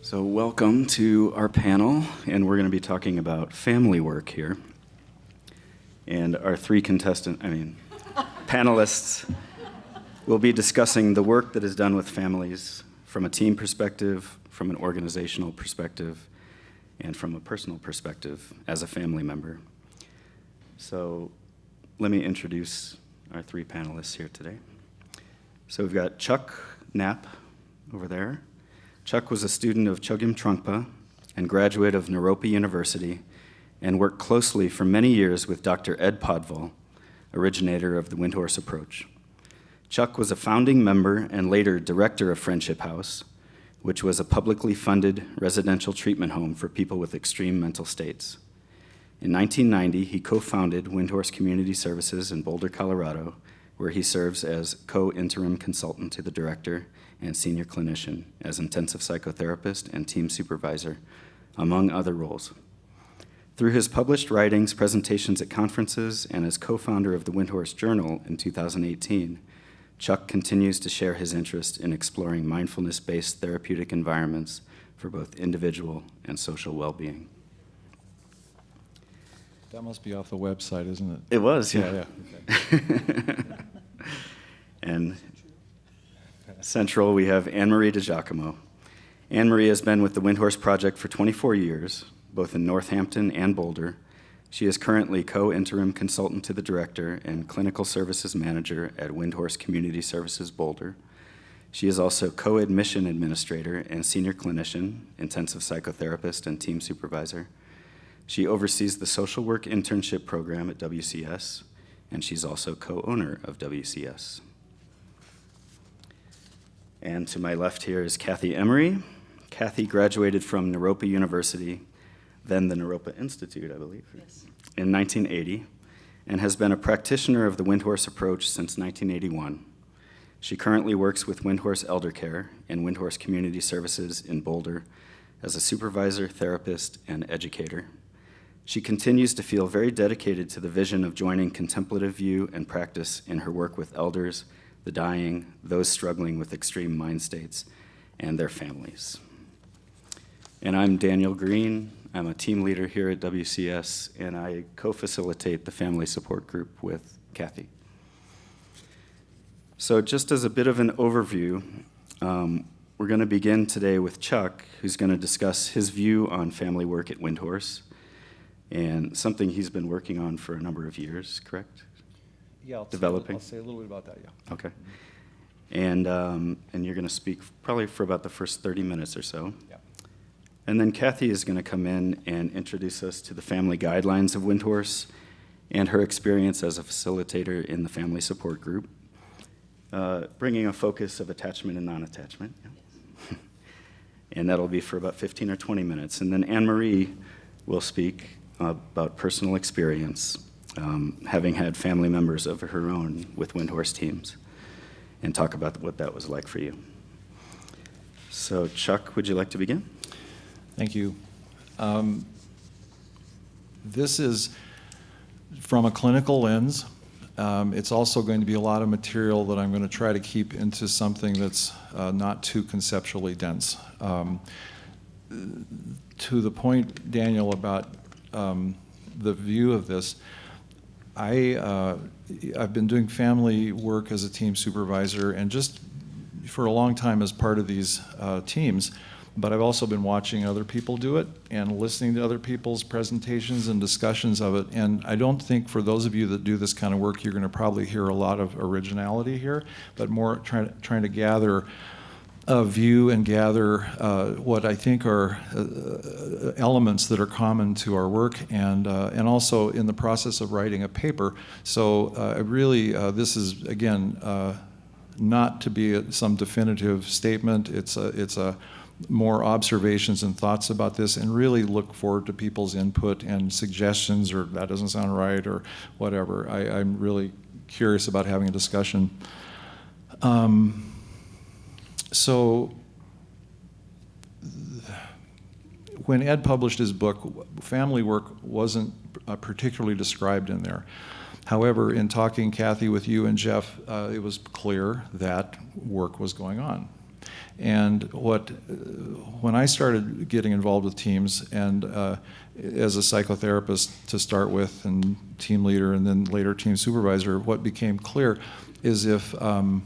So welcome to our panel, and we're going to be talking about family work here. And our three panelists will be discussing the work that is done with families from a team perspective, from an organizational perspective, and from a personal perspective as a family member. So let me introduce our three panelists here today. So we've got Chuck Knapp over there. Chuck was a student of Chogyam Trungpa and graduate of Naropa University and worked closely for many years with Dr. Ed Podval, originator of the Windhorse approach. Chuck was a founding member and later director of Friendship House, which was a publicly funded residential treatment home for people with extreme mental states. In 1990, he co-founded Windhorse Community Services in Boulder, Colorado, where he serves as co-interim consultant to the director and senior clinician as intensive psychotherapist and team supervisor, among other roles. Through his published writings, presentations at conferences, and as co-founder of the Windhorse Journal in 2018, Chuck continues to share his interest in exploring mindfulness-based therapeutic environments for both individual and social well-being. That must be off the website, isn't it? It was, yeah. Okay. And central, we have Emery Giacomo. Anne-Marie has been with the Windhorse Project for 24 years, both in Northampton and Boulder. She is currently co-interim consultant to the director and clinical services manager at Windhorse Community Services Boulder. She is also co-admission administrator and senior clinician, intensive psychotherapist, and team supervisor. She oversees the social work internship program at WCS, and she's also co-owner of WCS. And to my left here is Kathy Emery. Kathy graduated from Naropa University, then the Naropa Institute, I believe, yes, in 1980, and has been a practitioner of the Windhorse approach since 1981. She currently works with Windhorse Elder Care and Windhorse Community Services in Boulder as a supervisor, therapist, and educator. She continues to feel very dedicated to the vision of joining contemplative view and practice in her work with elders, the dying, those struggling with extreme mind states, and their families. And I'm Daniel Green. I'm a team leader here at WCS, and I co-facilitate the family support group with Kathy. So just as a bit of an overview, we're going to begin today with Chuck, who's going to discuss his view on family work at Windhorse, and something he's been working on for a number of years, correct? Yeah, Developing. I'll say a little bit about that, yeah. Okay. And you're going to speak probably for about the first 30 minutes or so. Yeah. And then Kathy is going to come in and introduce us to the family guidelines of Windhorse and her experience as a facilitator in the family support group, bringing a focus of attachment and non-attachment. Yeah. And that'll be for about 15 or 20 minutes. And then Anne-Marie will speak about personal experience, having had family members of her own with Windhorse teams, and talk about what that was like for you. So Chuck, would you like to begin? Thank you. This is from a clinical lens. It's also going to be a lot of material that I'm going to try to keep into something that's not too conceptually dense. To the point, Daniel, about the view of this, I've been doing family work as a team supervisor and just for a long time as part of these teams, but I've also been watching other people do it and listening to other people's presentations and discussions of it. And I don't think for those of you that do this kind of work, you're going to probably hear a lot of originality here, but more trying to gather a view and gather what I think are elements that are common to our work, and also in the process of writing a paper. So really, this is again not to be some definitive statement. It's a more observations and thoughts about this, and really look forward to people's input and suggestions, or that doesn't sound right, or whatever. I'm really curious about having a discussion. So when Ed published his book, family work wasn't particularly described in there. However, in talking, Kathy, with you and Jeff, it was clear that work was going on. And when I started getting involved with teams, and as a psychotherapist to start with, and team leader, and then later team supervisor, what became clear is if a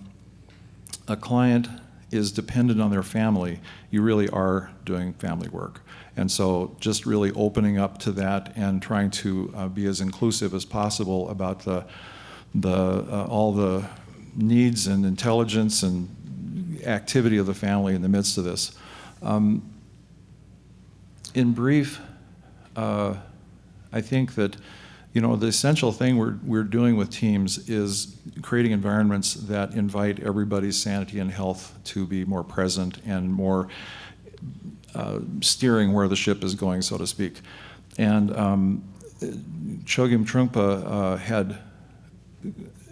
client is dependent on their family, you really are doing family work. And so just really opening up to that and trying to be as inclusive as possible about all the needs and intelligence and activity of the family in the midst of this. In brief, I think that the essential thing we're doing with teams is creating environments that invite everybody's sanity and health to be more present and more steering where the ship is going, so to speak. And Chogyam Trungpa had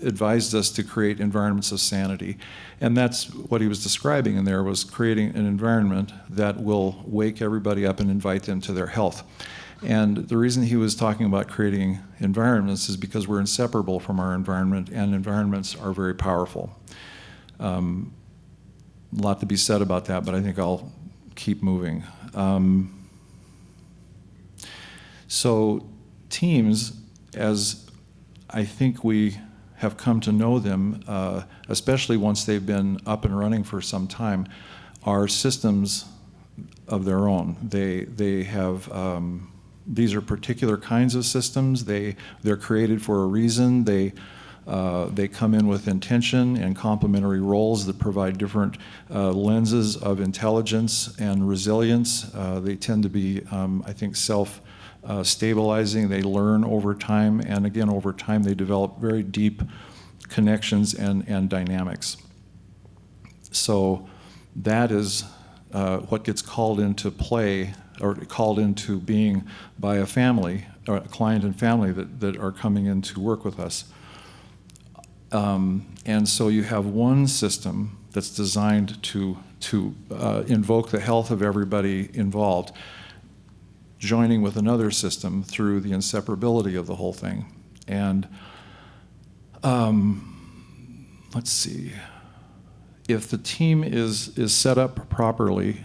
advised us to create environments of sanity. And that's what he was describing in there, was creating an environment that will wake everybody up and invite them to their health. And the reason he was talking about creating environments is because we're inseparable from our environment, and environments are very powerful. A lot to be said about that, but I think I'll keep moving. So teams, as I think we have come to know them, especially once they've been up and running for some time, are systems of their own. They have these are particular kinds of systems. They're created for a reason. They come in with intention and complementary roles that provide different lenses of intelligence and resilience. They tend to be, I think, self-stabilizing. They learn over time, and again, over time, they develop very deep connections and dynamics. So that is what gets called into play, or called into being, by a family, or a client and family that are coming in to work with us. And so you have one system that's designed to invoke the health of everybody involved, joining with another system through the inseparability of the whole thing. And let's see, if the team is set up properly,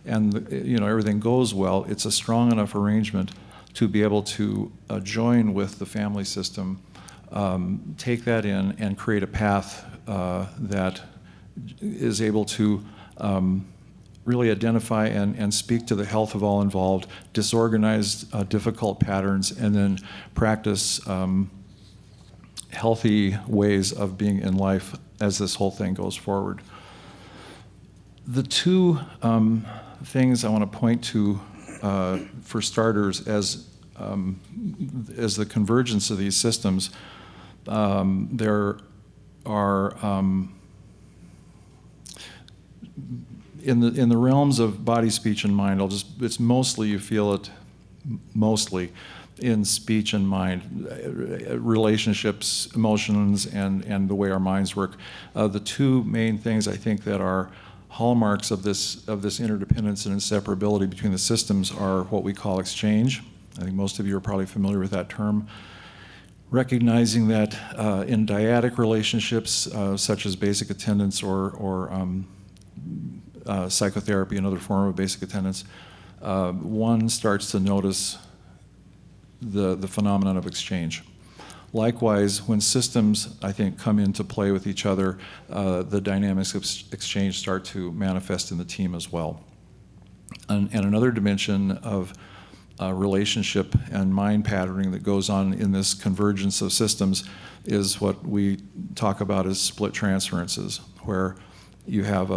and everything goes well, it's a strong enough arrangement to be able to join with the family system, take that in, and create a path that is able to really identify and speak to the health of all involved, disorganize difficult patterns, and then practice healthy ways of being in life as this whole thing goes forward. The two things I want to point to, for starters, as the convergence of these systems, there are in the realms of body, speech, and mind. It's mostly, you feel it mostly in speech and mind, relationships, emotions, and the way our minds work. The two main things I think that are hallmarks of this interdependence and inseparability between the systems are what we call exchange. I think most of you are probably familiar with that term. Recognizing that in dyadic relationships, such as basic attendance or psychotherapy, another form of basic attendance, one starts to notice the phenomenon of exchange. Likewise, when systems, I think, come into play with each other, the dynamics of exchange start to manifest in the team as well. And another dimension of relationship and mind patterning that goes on in this convergence of systems is what we talk about as split transferences, where you have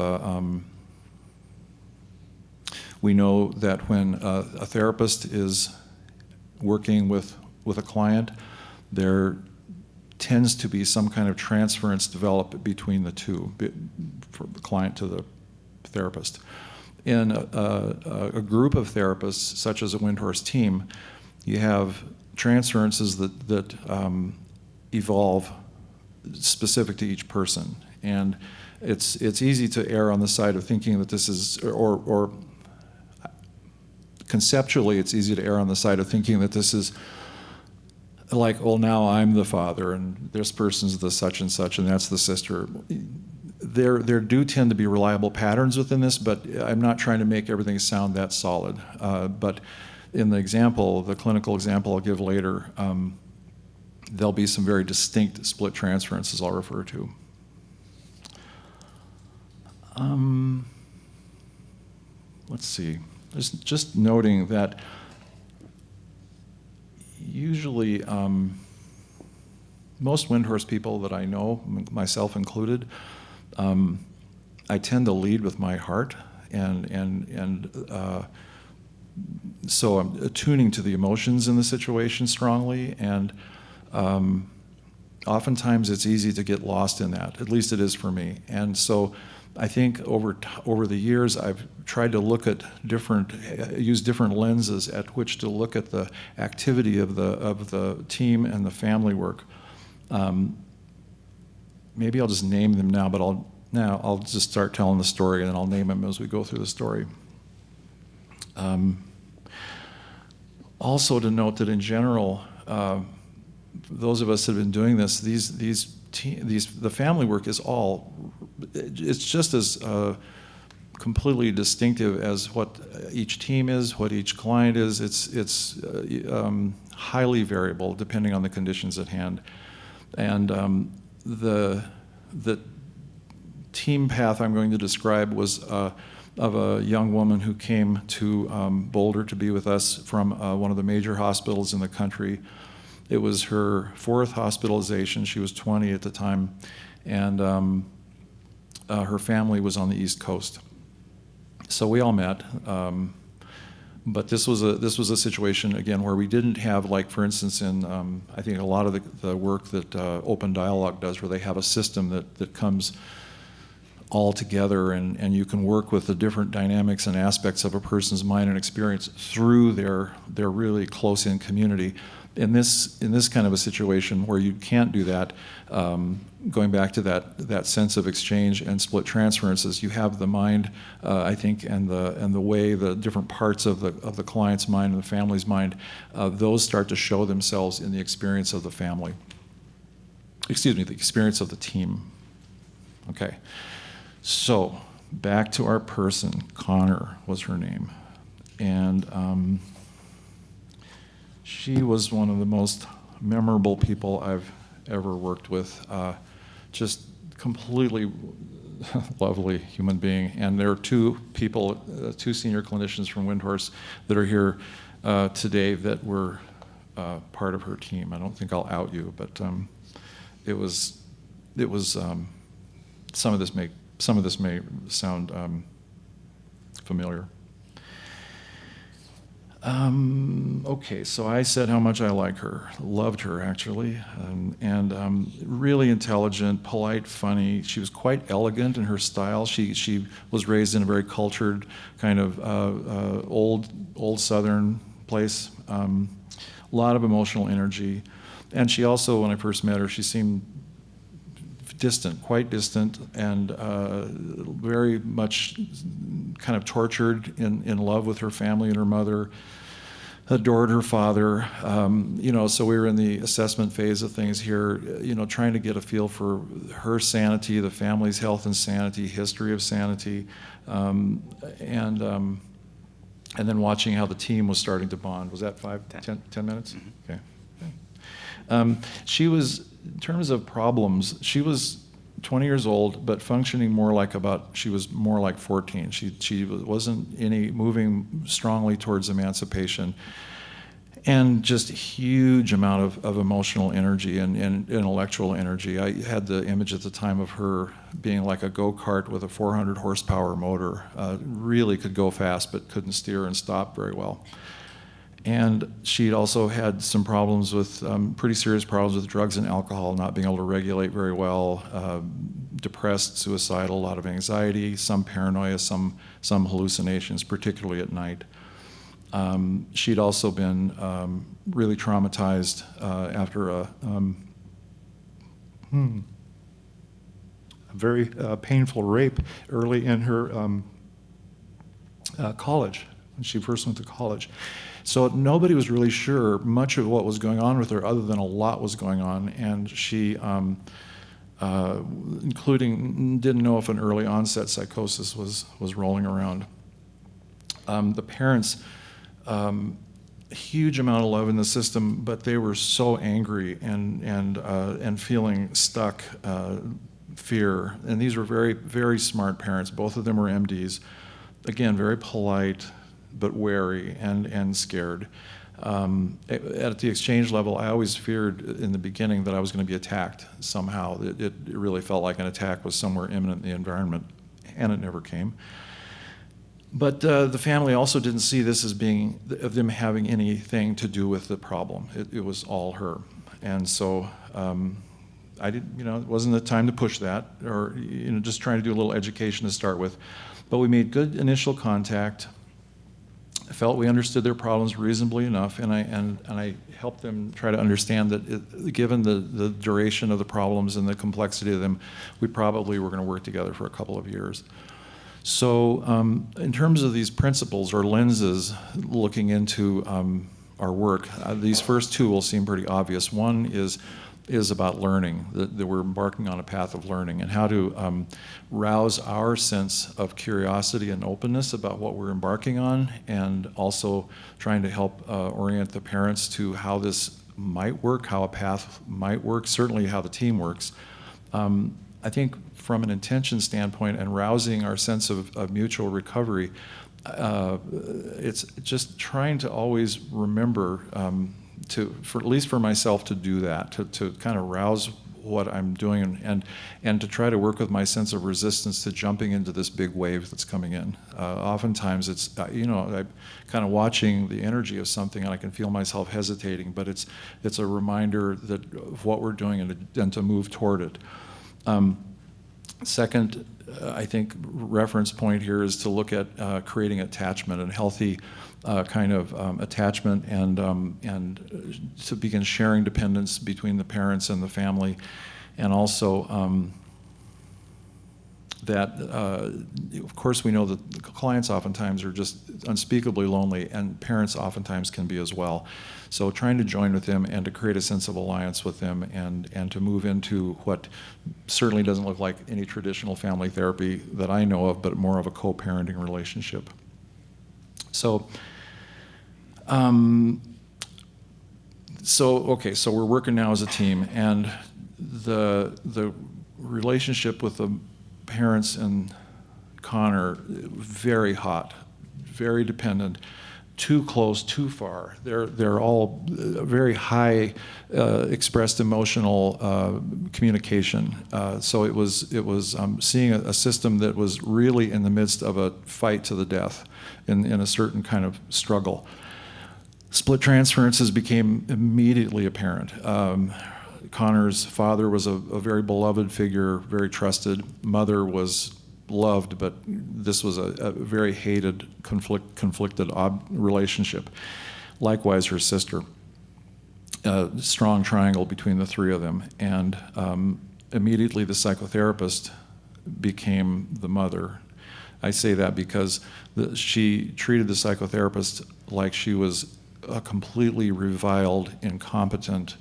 we know that when a therapist is working with a client, there tends to be some kind of transference developed between the two, from the client to the therapist. In a group of therapists, such as a Windhorse team, you have transferences that evolve specific to each person. And it's easy to err on the side of thinking that this is, or conceptually, it's easy to err on the side of thinking that this is like, well, now I'm the father, and this person's the such and such, and that's the sister. there do tend to be reliable patterns within this, but I'm not trying to make everything sound that solid. But in the example, the clinical example I'll give later, there'll be some very distinct split transferences I'll refer to. Let's see. Just noting that usually most Windhorse people that I know, myself included, I tend to lead with my heart, and so I'm attuning to the emotions in the situation strongly, and oftentimes it's easy to get lost in that. At least it is for me. And so I think over the years I've tried to look at use different lenses at which to look at the activity of the team and the family work. Maybe I'll just name them now, but I'll just start telling the story, and then I'll name them as we go through the story. Also to note that in general, those of us that have been doing this, the family work is it's just as completely distinctive as what each team is, what each client is. It's highly variable depending on the conditions at hand. And the team path I'm going to describe was of a young woman who came to Boulder to be with us from one of the major hospitals in the country. It was her 4th hospitalization. She was 20 at the time, and her family was on the East Coast. So we all met. But this was a situation, again, where we didn't have, like, for instance, in I think a lot of the work that Open Dialogue does, where they have a system that comes all together, and you can work with the different dynamics and aspects of a person's mind and experience through their really close-in community. In this kind of a situation where you can't do that, going back to that sense of exchange and split transferences, you have the mind, I think, and the way the different parts of the client's mind and the family's mind, those start to show themselves in the experience of the family. Excuse me, the experience of the team. Okay, so back to our person. Connor was her name, and she was one of the most memorable people I've ever worked with. Just completely lovely human being. And there are 2 people, 2 senior clinicians from Windhorse that are here today that were part of her team. I don't think I'll out you, but it was some of this may sound familiar. Okay, so I said how much I like her, loved her actually, and really intelligent, polite, funny. She was quite elegant in her style. She was raised in a very cultured kind of old Southern place. A lot of emotional energy, and she also, when I first met her, she seemed distant, quite distant, and very much kind of tortured, in love with her family and her mother, adored her father. So we were in the assessment phase of things here, trying to get a feel for her sanity, the family's health and sanity, history of sanity, and then watching how the team was starting to bond. Was that 10 minutes? Mm-hmm. Okay. She was, in terms of problems, she was 20 years old, but functioning she was more like 14. She wasn't moving strongly towards emancipation, and just a huge amount of emotional energy and intellectual energy. I had the image at the time of her being like a go-kart with a 400 horsepower motor. Really could go fast, but couldn't steer and stop very well. And she'd also had some problems with, pretty serious problems with drugs and alcohol, not being able to regulate very well, depressed, suicidal, a lot of anxiety, some paranoia, some hallucinations, particularly at night. She'd also been really traumatized after a very painful rape early in her college, when she first went to college. So nobody was really sure much of what was going on with her, other than a lot was going on, and she including didn't know if an early onset psychosis was rolling around. The parents, huge amount of love in the system, but they were so angry and feeling stuck, fear. And these were very, very smart parents. Both of them were MDs. Again, very polite, but wary and scared. At the exchange level, I always feared in the beginning that I was going to be attacked somehow. It really felt like an attack was somewhere imminent in the environment, and it never came. But the family also didn't see this as being of them having anything to do with the problem. It was all her, and so I didn't. It wasn't the time to push that, or just trying to do a little education to start with. But we made good initial contact. I felt we understood their problems reasonably enough, and I helped them try to understand that given the duration of the problems and the complexity of them, we probably were going to work together for a couple of years. So in terms of these principles or lenses looking into our work, these first two will seem pretty obvious. One is about learning, that we're embarking on a path of learning, and how to rouse our sense of curiosity and openness about what we're embarking on, and also trying to help orient the parents to how this might work, how a path might work, certainly how the team works. I think from an intention standpoint and rousing our sense of mutual recovery, it's just trying to always remember at least for myself, to do that, to kind of rouse what I'm doing and to try to work with my sense of resistance to jumping into this big wave that's coming in. Oftentimes it's, I'm kind of watching the energy of something and I can feel myself hesitating, but it's a reminder of what we're doing and to move toward it. Second, I think reference point here is to look at creating attachment and healthy kind of attachment and to begin sharing dependence between the parents and the family, and also that of course we know that the clients oftentimes are just unspeakably lonely, and parents oftentimes can be as well. So trying to join with them and to create a sense of alliance with them and to move into what certainly doesn't look like any traditional family therapy that I know of, but more of a co-parenting relationship. So, so we're working now as a team, and the relationship with the parents and Connor, very hot, very dependent, too close, too far. They're all very high expressed emotional communication. So it was seeing a system that was really in the midst of a fight to the death, in a certain kind of struggle. Split transferences became immediately apparent. Connor's father was a very beloved figure, very trusted. Mother was loved, but this was a very hated, conflicted relationship. Likewise, her sister. A strong triangle between the three of them. And immediately the psychotherapist became the mother. I say that because she treated the psychotherapist like she was a completely reviled, incompetent,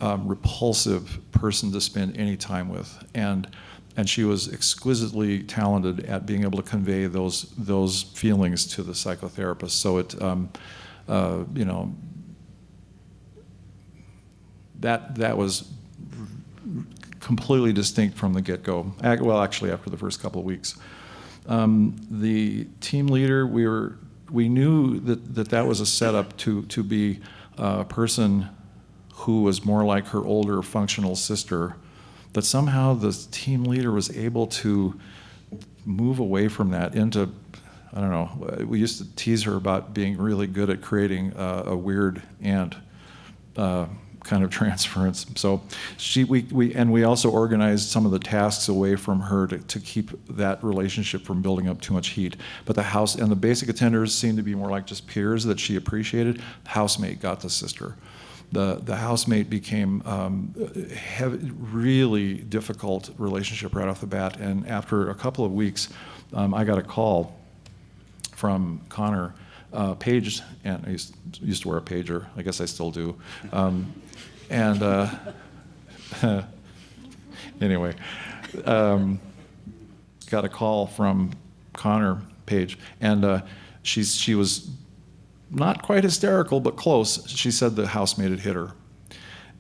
repulsive person to spend any time with. And she was exquisitely talented at being able to convey those feelings to the psychotherapist. So it, that was completely distinct from the get-go. Well, actually, after the first couple of weeks, the team leader, we knew that was a setup to be a person who was more like her older functional sister. But somehow the team leader was able to move away from that into, I don't know, we used to tease her about being really good at creating a weird aunt kind of transference. So we also organized some of the tasks away from her to keep that relationship from building up too much heat. But the house and the basic attenders seemed to be more like just peers that she appreciated. Housemate got the sister. The housemate became really difficult relationship right off the bat, and after a couple of weeks, I got a call from Connor, paged, and I used to wear a pager. I guess I still do, and Anyway, got a call from Connor Page, and she was not quite hysterical, but close. She said the housemaid had hit her.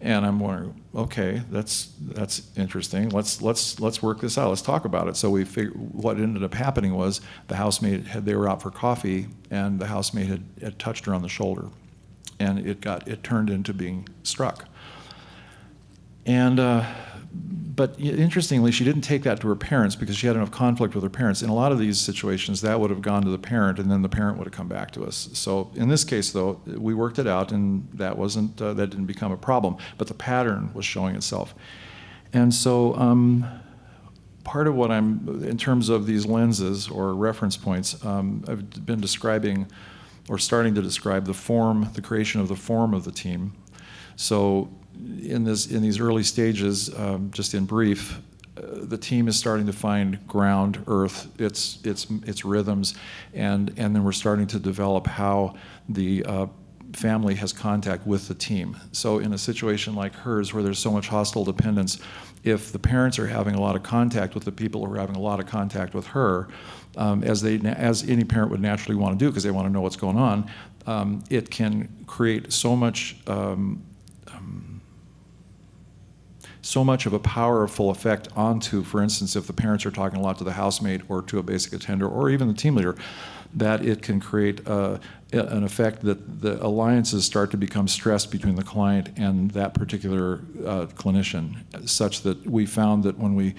And I'm wondering, okay, that's interesting. Let's work this out. Let's talk about it. So we figured what ended up happening was the housemaid they were out for coffee, and the housemaid had touched her on the shoulder, and it turned into being struck. And but interestingly, she didn't take that to her parents because she had enough conflict with her parents. In a lot of these situations, that would have gone to the parent, and then the parent would have come back to us. So in this case, though, we worked it out, and that didn't become a problem. But the pattern was showing itself. And so part of what in terms of these lenses or reference points, I've been describing or starting to describe the creation of the form of the team. So in these early stages, just in brief, the team is starting to find ground, earth, its rhythms, and then we're starting to develop how the family has contact with the team. So in a situation like hers, where there's so much hostile dependence, if the parents are having a lot of contact with the people who are having a lot of contact with her, as any parent would naturally want to do because they want to know what's going on, it can create so much of a powerful effect onto, for instance, if the parents are talking a lot to the housemaid or to a basic attender or even the team leader, that it can create an effect that the alliances start to become stressed between the client and that particular clinician, such that we found that when we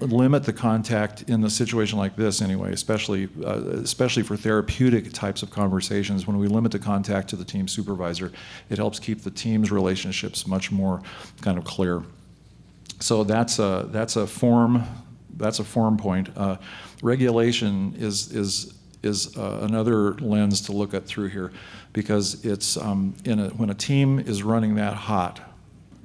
limit the contact in a situation like this anyway, especially for therapeutic types of conversations, when we limit the contact to the team supervisor, it helps keep the team's relationships much more kind of clear. So that's a form point. Regulation is another lens to look at through here, because it's when a team is running that hot,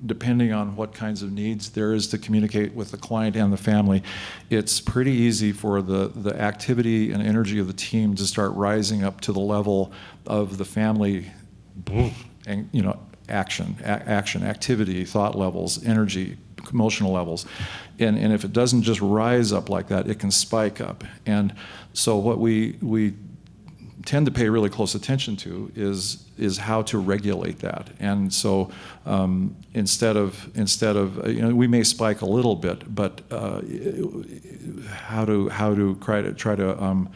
depending on what kinds of needs there is to communicate with the client and the family, it's pretty easy for the activity and energy of the team to start rising up to the level of the family, and action, activity, thought levels, energy, emotional levels. And if it doesn't just rise up like that, it can spike up. And so what we tend to pay really close attention to is how to regulate that. And so instead of we may spike a little bit, but how to try to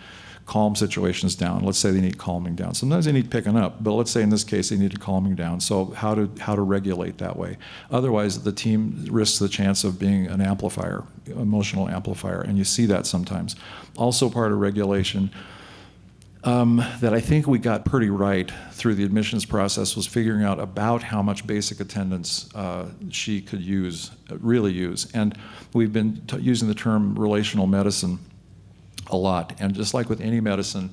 calm situations down. Let's say they need calming down. Sometimes they need picking up, but let's say in this case they needed calming down. So how to regulate that way. Otherwise, the team risks the chance of being an amplifier, emotional amplifier, and you see that sometimes. Also part of regulation that I think we got pretty right through the admissions process was figuring out about how much basic attendance she could really use. And we've been using the term relational medicine a lot, and just like with any medicine,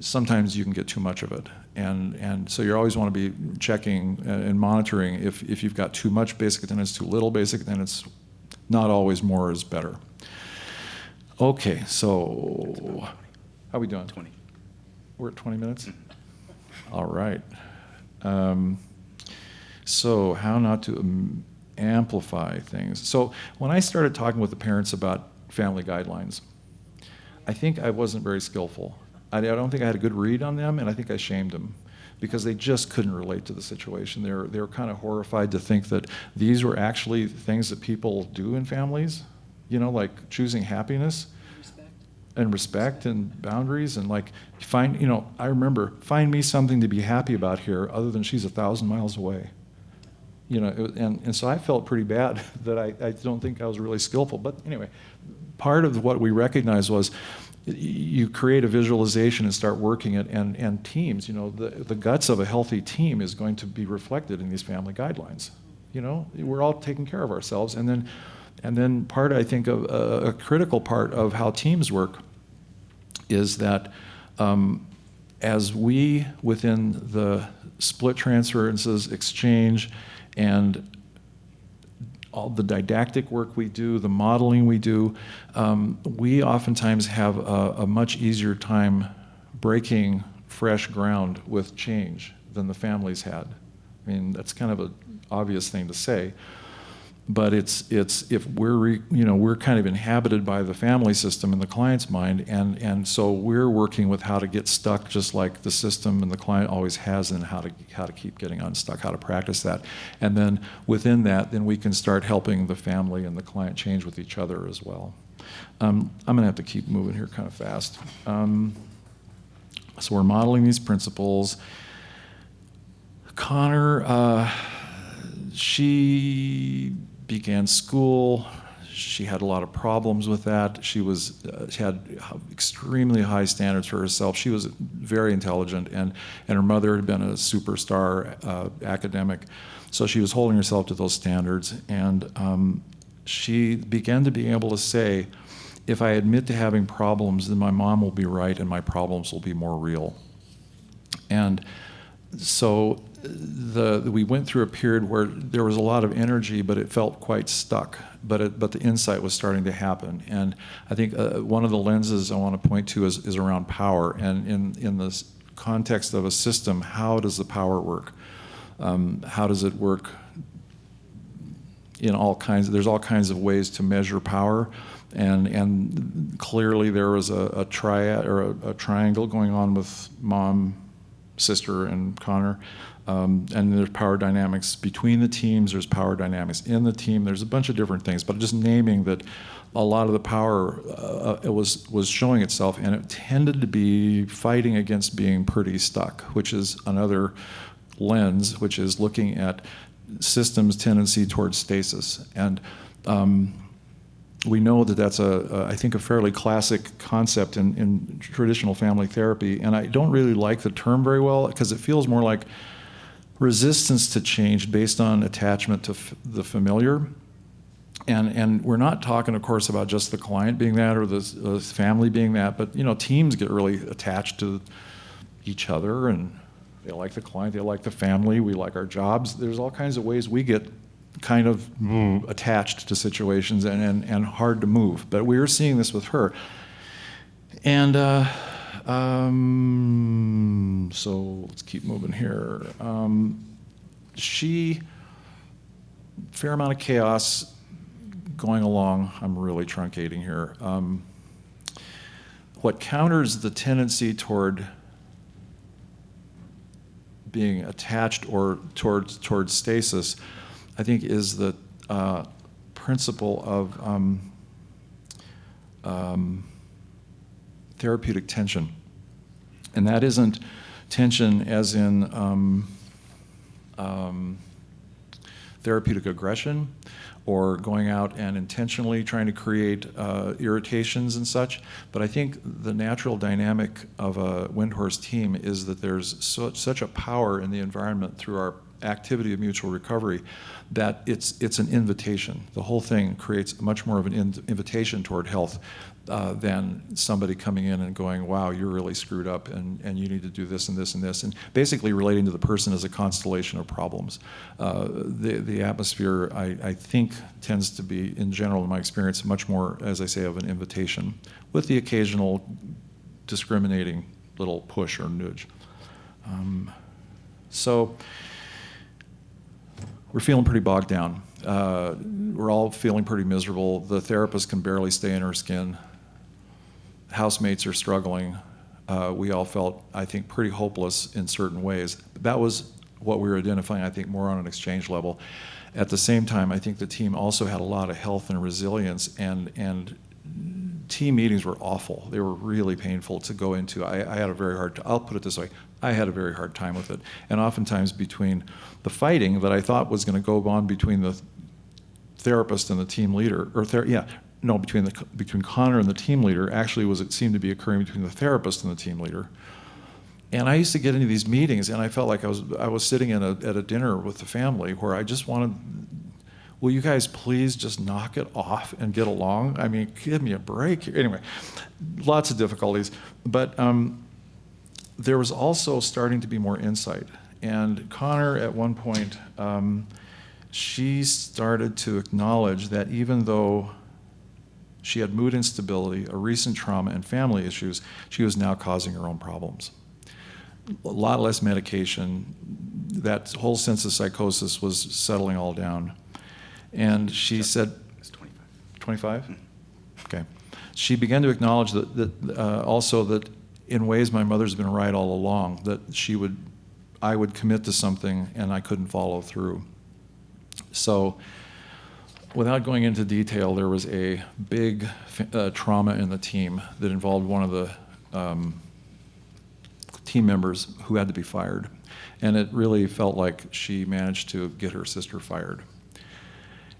sometimes you can get too much of it, and so you always want to be checking and monitoring if you've got too much basic attendance, too little basic attendance. Not always more is better. Okay, so how are we doing? 20. We're at 20 minutes? All right. So how not to amplify things. So when I started talking with the parents about family guidelines, I think I wasn't very skillful. I don't think I had a good read on them, and I think I shamed them because they just couldn't relate to the situation. They were kind of horrified to think that these were actually things that people do in families, like choosing happiness and respect and boundaries, and like I remember, find me something to be happy about here other than she's 1,000 miles away. And so I felt pretty bad that I don't think I was really skillful. But anyway, part of what we recognized was you create a visualization and start working it, and teams, the guts of a healthy team is going to be reflected in these family guidelines. We're all taking care of ourselves, and then part, I think, of a critical part of how teams work is that as we, within the split transferences exchange and all the didactic work we do, the modeling we do, we oftentimes have a much easier time breaking fresh ground with change than the families had. I mean, that's kind of an obvious thing to say. But it's if we're kind of inhabited by the family system in the client's mind, and so we're working with how to get stuck just like the system and the client always has, and how to keep getting unstuck, how to practice that. And then within that, then we can start helping the family and the client change with each other as well. I'm going to have to keep moving here kind of fast. So we're modeling these principles. Connor, she began school. She had a lot of problems with that. She had extremely high standards for herself. She was very intelligent, and her mother had been a superstar academic, so she was holding herself to those standards. And she began to be able to say, if I admit to having problems, then my mom will be right and my problems will be more real. And so we went through a period where there was a lot of energy, but it felt quite stuck. But the insight was starting to happen. And I think one of the lenses I want to point to is around power. And in the context of a system, how does the power work? How does it work in there's all kinds of ways to measure power. And clearly there was a triad or a triangle going on with mom, sister, and Connor. And there's power dynamics between the teams, there's power dynamics in the team, there's a bunch of different things, but just naming that a lot of the power it was showing itself, and it tended to be fighting against being pretty stuck, which is another lens, which is looking at systems' tendency towards stasis. And we know that that's I think a fairly classic concept in traditional family therapy, and I don't really like the term very well because it feels more like resistance to change based on attachment to the familiar. And we're not talking, of course, about just the client being that or the family being that, but teams get really attached to each other, and they like the client, they like the family, we like our jobs. There's all kinds of ways we get kind of attached to situations and hard to move. But we were seeing this with her. And so let's keep moving here. Fair amount of chaos going along. I'm really truncating here. What counters the tendency toward being attached or towards stasis, I think, is the principle of therapeutic tension. And that isn't tension as in therapeutic aggression or going out and intentionally trying to create irritations and such. But I think the natural dynamic of a Windhorse team is that there's such a power in the environment through our activity of mutual recovery that it's an invitation. The whole thing creates much more of an invitation toward health than somebody coming in and going, wow, you're really screwed up and you need to do this and this and this, and basically relating to the person as a constellation of problems. The atmosphere, I think, tends to be, in general, in my experience, much more, as I say, of an invitation, with the occasional discriminating little push or nudge. So we're feeling pretty bogged down. We're all feeling pretty miserable. The therapist can barely stay in her skin. Housemates are struggling. We all felt, I think, pretty hopeless in certain ways. That was what we were identifying, I think, more on an exchange level. At the same time, I think the team also had a lot of health and resilience, and team meetings were awful. They were really painful to go into. I had a very hard, I'll put it this way, I had a very hard time with it. And oftentimes between the fighting that I thought was going to go on between the therapist and the team leader, between Connor and the team leader, actually it seemed to be occurring between the therapist and the team leader. And I used to get into these meetings, and I felt like I was sitting at a dinner with the family where I just wanted, will you guys please just knock it off and get along? I mean, give me a break here. Anyway, lots of difficulties. But there was also starting to be more insight. And Connor, at one point, she started to acknowledge that even though she had mood instability, a recent trauma, and family issues, she was now causing her own problems. A lot less medication. That whole sense of psychosis was settling all down. And she said, It's 25. 25? Okay. She began to acknowledge that also that in ways my mother's been right all along, that I would commit to something and I couldn't follow through. So without going into detail, there was a big trauma in the team that involved one of the team members who had to be fired. And it really felt like she managed to get her sister fired.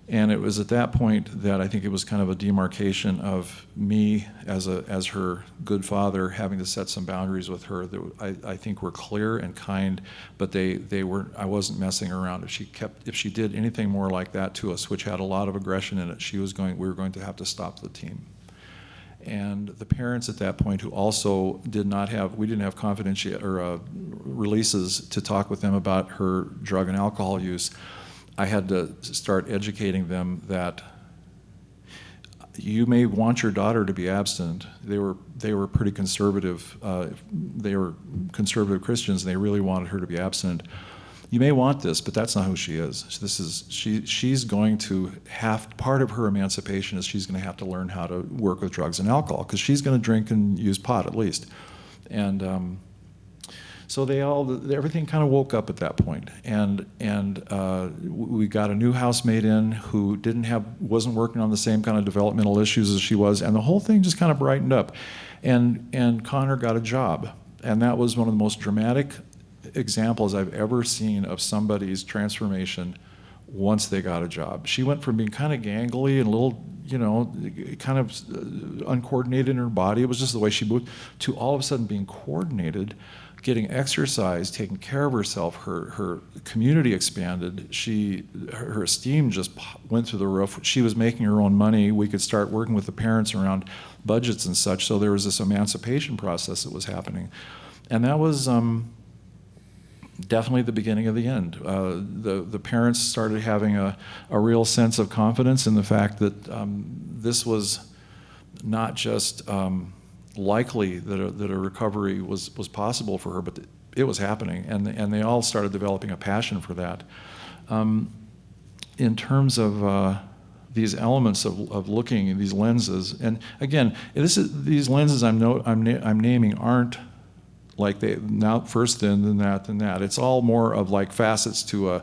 And it was at that point that I think it was kind of a demarcation of me as her good father having to set some boundaries with her that I think were clear and kind, but they were, I wasn't messing around. If she did anything more like that to us, which had a lot of aggression in it, we were going to have to stop the team. And the parents at that point, who also we didn't have confidential releases to talk with them about her drug and alcohol use. I had to start educating them that you may want your daughter to be abstinent. They were pretty conservative. They were conservative Christians, and they really wanted her to be abstinent. You may want this, but that's not who she is. She's going to have, part of her emancipation is she's going to have to learn how to work with drugs and alcohol, because she's going to drink and use pot at least. And so everything kind of woke up at that point. And we got a new housemate in who wasn't working on the same kind of developmental issues as she was, and the whole thing just kind of brightened up. And Connor got a job, and that was one of the most dramatic examples I've ever seen of somebody's transformation once they got a job. She went from being kind of gangly and a little, kind of uncoordinated in her body, it was just the way she moved, to all of a sudden being coordinated, getting exercise, taking care of herself. Her community expanded. Her esteem just went through the roof. She was making her own money. We could start working with the parents around budgets and such, so there was this emancipation process that was happening. And that was definitely the beginning of the end. The parents started having a real sense of confidence in the fact that this was not just likely that a recovery was possible for her, but it was happening, and they all started developing a passion for that. In terms of these elements of looking at these lenses, and again, these lenses I'm naming aren't like they now first then that. It's all more of like facets to a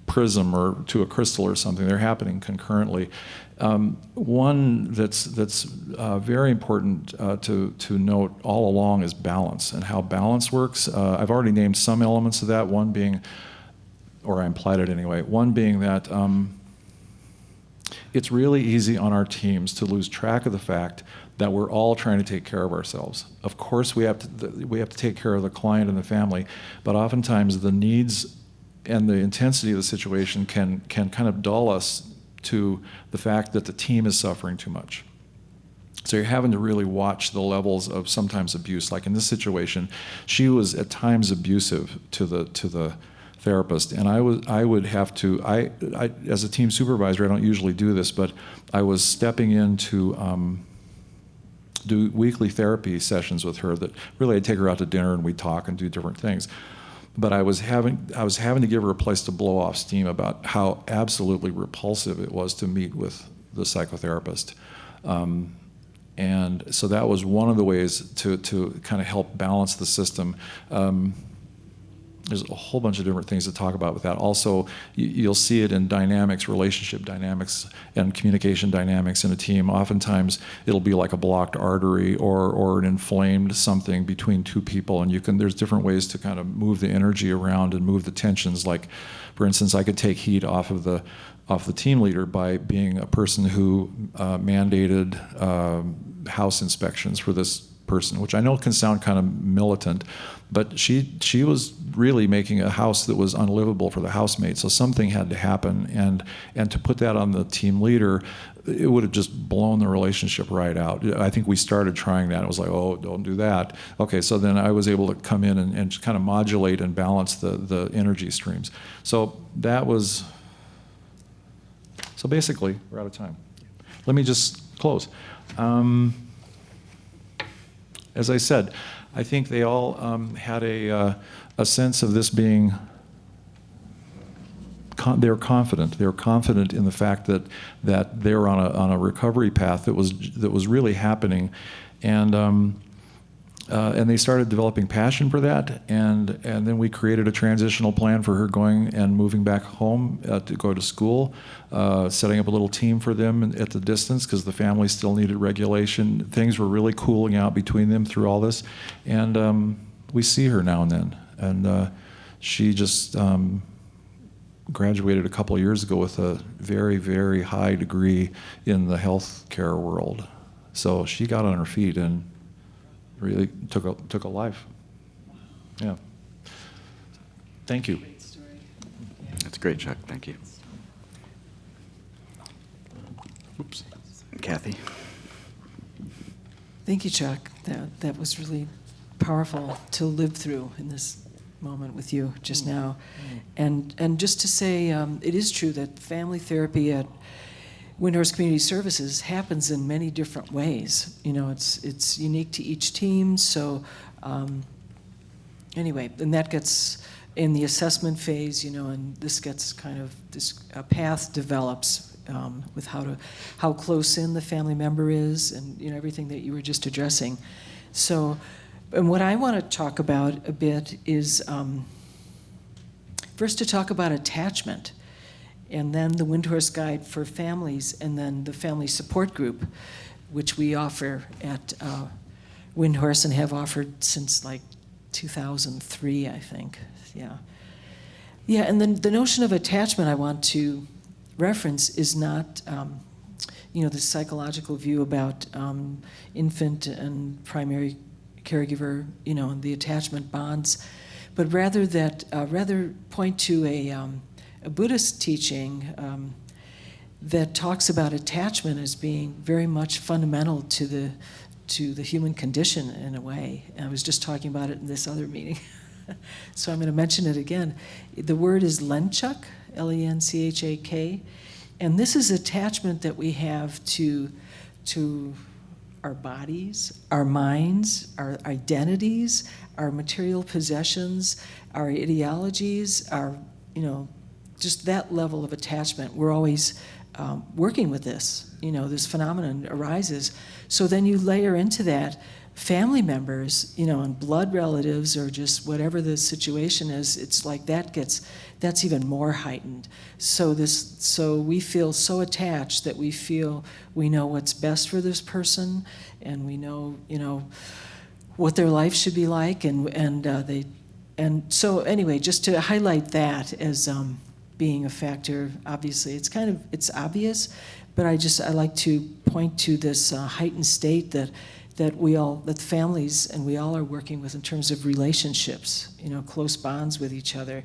prism or to a crystal or something. They're happening concurrently. One that's very important to note all along is balance and how balance works. I've already named some elements of that, one being, or I implied it anyway, one being that it's really easy on our teams to lose track of the fact that we're all trying to take care of ourselves. Of course, we have to take care of the client and the family, but oftentimes the needs and the intensity of the situation can kind of dull us to the fact that the team is suffering too much. So you're having to really watch the levels of sometimes abuse. Like in this situation, she was at times abusive to the therapist, and I would have to, as a team supervisor, I don't usually do this, but I was stepping in to do weekly therapy sessions with her that really I'd take her out to dinner and we'd talk and do different things. But I was having to give her a place to blow off steam about how absolutely repulsive it was to meet with the psychotherapist. And so that was one of the ways to kind of help balance the system. There's a whole bunch of different things to talk about with that. Also, you'll see it in dynamics, relationship dynamics, and communication dynamics in a team. Oftentimes, it'll be like a blocked artery or an inflamed something between two people, and there's different ways to kind of move the energy around and move the tensions. Like, for instance, I could take heat off the team leader by being a person who mandated house inspections for this person, which I know can sound kind of militant, but she was really making a house that was unlivable for the housemates. So something had to happen, and to put that on the team leader, it would have just blown the relationship right out. I think we started trying that. It was like, oh, don't do that. Okay, so then I was able to come in and just kind of modulate and balance the energy streams. So that was, so basically, we're out of time. Let me just close. As I said, I think they all had a sense of this being they're confident. They're confident in the fact that they're on a recovery path that was really happening, and they started developing passion for that, and then we created a transitional plan for her going and moving back home to go to school, setting up a little team for them at the distance because the family still needed regulation. Things were really cooling out between them through all this, and we see her now and then. And she just graduated a couple of years ago with a very, very high degree in the healthcare world. So she got on her feet and really took a life. Yeah. Thank you. That's great, Chuck. Thank you. Oops. Kathy. Thank you, Chuck. That was really powerful to live through in this moment with you just now. And just to say, it is true that family therapy at Windhorse Community Services happens in many different ways. You know, it's unique to each team. So anyway, and that gets in the assessment phase, you know, and this gets kind of, this path develops with how close in the family member is, and, you know, everything that you were just addressing. So, and what I want to talk about a bit is first to talk about attachment, and then the Windhorse Guide for Families, and then the Family Support Group, which we offer at Windhorse and have offered since like 2003, I think. Yeah. Yeah, and then the notion of attachment I want to reference is not, you know, the psychological view about infant and primary caregiver, you know, and the attachment bonds, but rather that, rather point to a Buddhist teaching that talks about attachment as being very much fundamental to the human condition in a way. And I was just talking about it in this other meeting, so I'm going to mention it again. The word is lenchak, Lenchak, and this is attachment that we have to our bodies, our minds, our identities, our material possessions, our ideologies, our, you know, just that level of attachment. We're always working with this, you know, this phenomenon arises. So then you layer into that family members, you know, and blood relatives, or just whatever the situation is, it's like that's even more heightened. So we feel so attached that we feel we know what's best for this person, and we know, you know, what their life should be like, and so anyway, just to highlight that as being a factor. Obviously, it's obvious, but I like to point to this heightened state that families and we all are working with in terms of relationships, you know, close bonds with each other.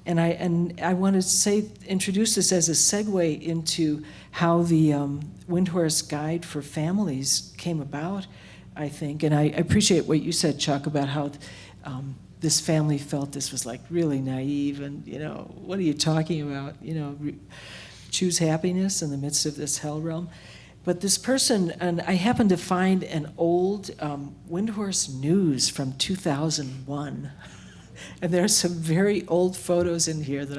And I want to introduce this as a segue into how the Windhorse Guide for Families came about, I think. And I appreciate what you said, Chuck, about how this family felt this was like really naive, and, you know, what are you talking about? You know, choose happiness in the midst of this hell realm. But this person, and I happened to find an old Windhorse News from 2001. And there's some very old photos in here that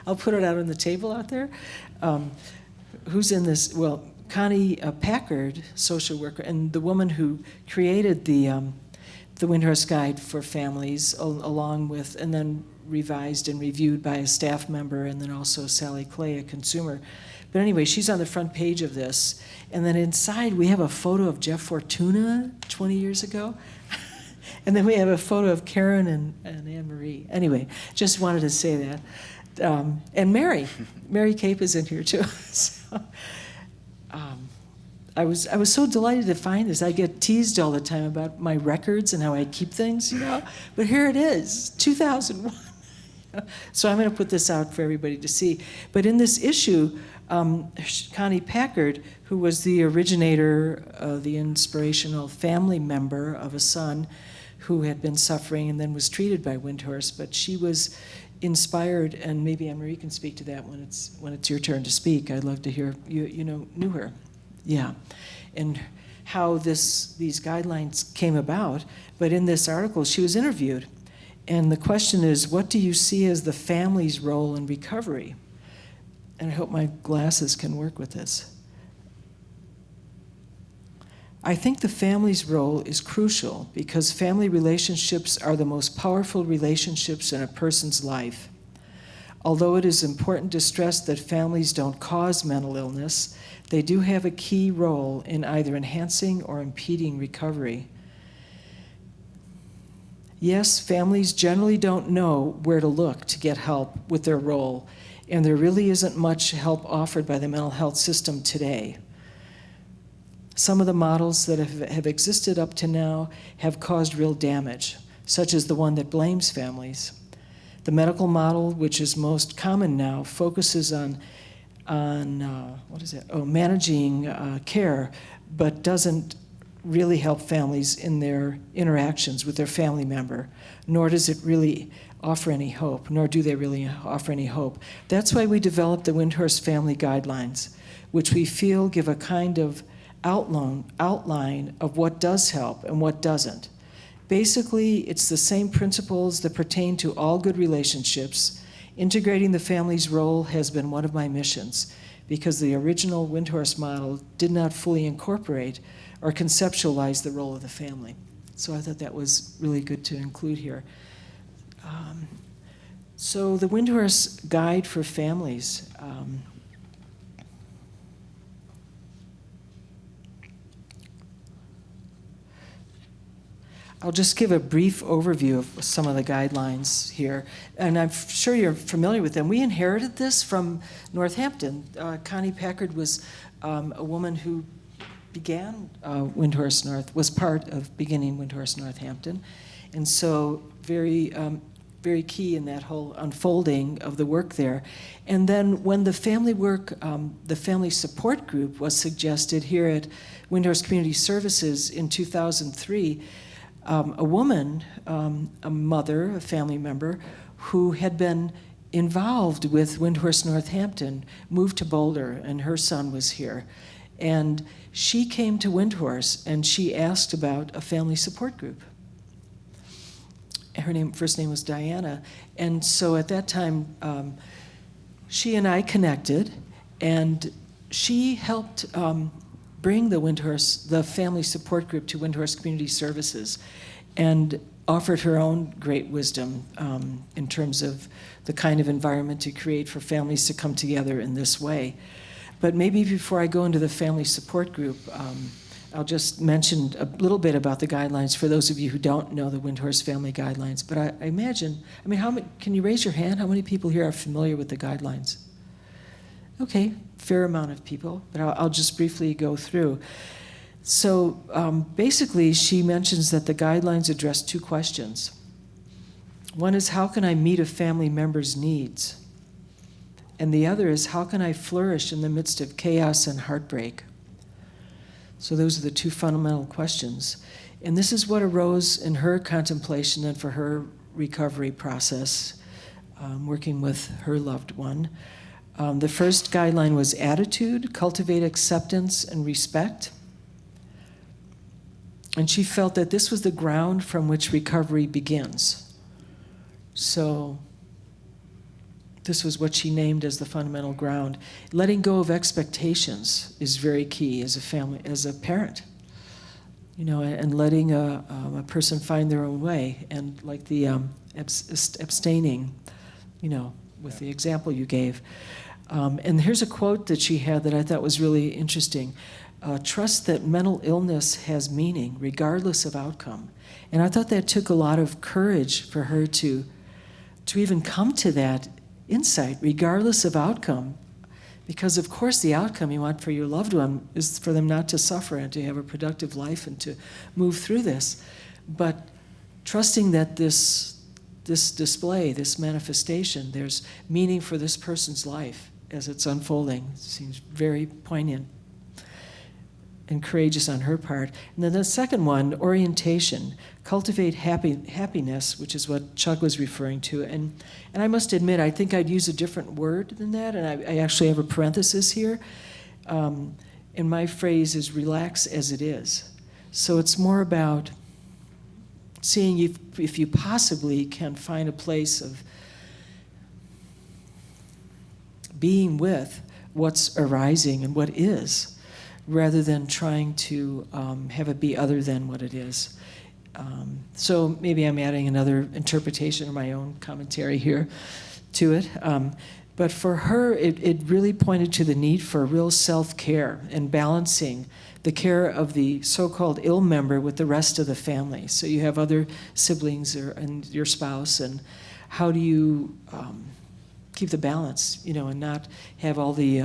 I'll put it out on the table out there. Who's in this? Well, Connie Packard, social worker, and the woman who created the Windhorse Guide for Families, along with, and then revised and reviewed by a staff member, and then also Sally Clay, a consumer. But anyway, she's on the front page of this. And then inside, we have a photo of Jeff Fortuna 20 years ago. And then we have a photo of Karen and Emery. Anyway, just wanted to say that. And Mary Cape is in here too. So, I was so delighted to find this. I get teased all the time about my records and how I keep things, you know. But here it is, 2001. So I'm going to put this out for everybody to see. But in this issue, Connie Packard, who was the originator, the inspirational family member of a son who had been suffering and then was treated by Windhorse, but she was inspired, and maybe Emery can speak to that when it's your turn to speak. I'd love to hear you knew her, yeah, and how these guidelines came about. But in this article, she was interviewed, and the question is, what do you see as the family's role in recovery? And I hope my glasses can work with this. I think the family's role is crucial because family relationships are the most powerful relationships in a person's life. Although it is important to stress that families don't cause mental illness, they do have a key role in either enhancing or impeding recovery. Yes, families generally don't know where to look to get help with their role, and there really isn't much help offered by the mental health system today. Some of the models that have existed up to now have caused real damage, such as the one that blames families. The medical model, which is most common now, focuses on managing care, but doesn't really help families in their interactions with their family member, nor does it really offer any hope, nor do they really offer any hope. That's why we developed the Windhorse Family Guidelines, which we feel give a kind of outline of what does help and what doesn't. Basically, it's the same principles that pertain to all good relationships. Integrating the family's role has been one of my missions, because the original Windhorse model did not fully incorporate or conceptualize the role of the family. So I thought that was really good to include here. So the Windhorse Guide for Families. I'll just give a brief overview of some of the guidelines here, and I'm sure you're familiar with them. We inherited this from Northampton. Connie Packard was a woman who began Windhorse North, was part of beginning Windhorse Northampton, and so very key in that whole unfolding of the work there. And then when the family work, the family support group was suggested here at Windhorse Community Services in 2003, a woman, a mother, a family member, who had been involved with Windhorse Northampton, moved to Boulder, and her son was here. And she came to Windhorse, and she asked about a family support group. Her first name was Diana. And so at that time, she and I connected, and she helped bring the family support group to Windhorse Community Services, and offered her own great wisdom in terms of the kind of environment to create for families to come together in this way. But maybe before I go into the family support group, I'll just mention a little bit about the guidelines for those of you who don't know the Windhorse Family Guidelines. But I imagine, can you raise your hand? How many people here are familiar with the guidelines? Okay, fair amount of people, but I'll just briefly go through. So basically, she mentions that the guidelines address two questions. One is, how can I meet a family member's needs? And the other is, how can I flourish in the midst of chaos and heartbreak? So those are the two fundamental questions. And this is what arose in her contemplation and for her recovery process, working with her loved one. The first guideline was attitude, cultivate acceptance and respect. And she felt that this was the ground from which recovery begins. So this was what she named as the fundamental ground. Letting go of expectations is very key as a family, as a parent, and letting a person find their own way, and like the abstaining, with the example you gave. And here's a quote that she had that I thought was really interesting. Trust that mental illness has meaning regardless of outcome. And I thought that took a lot of courage for her to even come to that insight, regardless of outcome. Because of course the outcome you want for your loved one is for them not to suffer and to have a productive life and to move through this. But trusting that this display, this manifestation, there's meaning for this person's life as it's unfolding. It seems very poignant and courageous on her part. And then the second one, orientation, cultivate happiness, which is what Chuck was referring to. And I must admit, I think I'd use a different word than that, and I actually have a parenthesis here. And my phrase is relax as it is. So it's more about seeing if you possibly can find a place of being with what's arising and what is, rather than trying to have it be other than what it is. So maybe I'm adding another interpretation or my own commentary here to it. But for her, it really pointed to the need for real self-care and balancing the care of the so-called ill member with the rest of the family. So you have other siblings and your spouse, and how do you keep the balance, and not have all the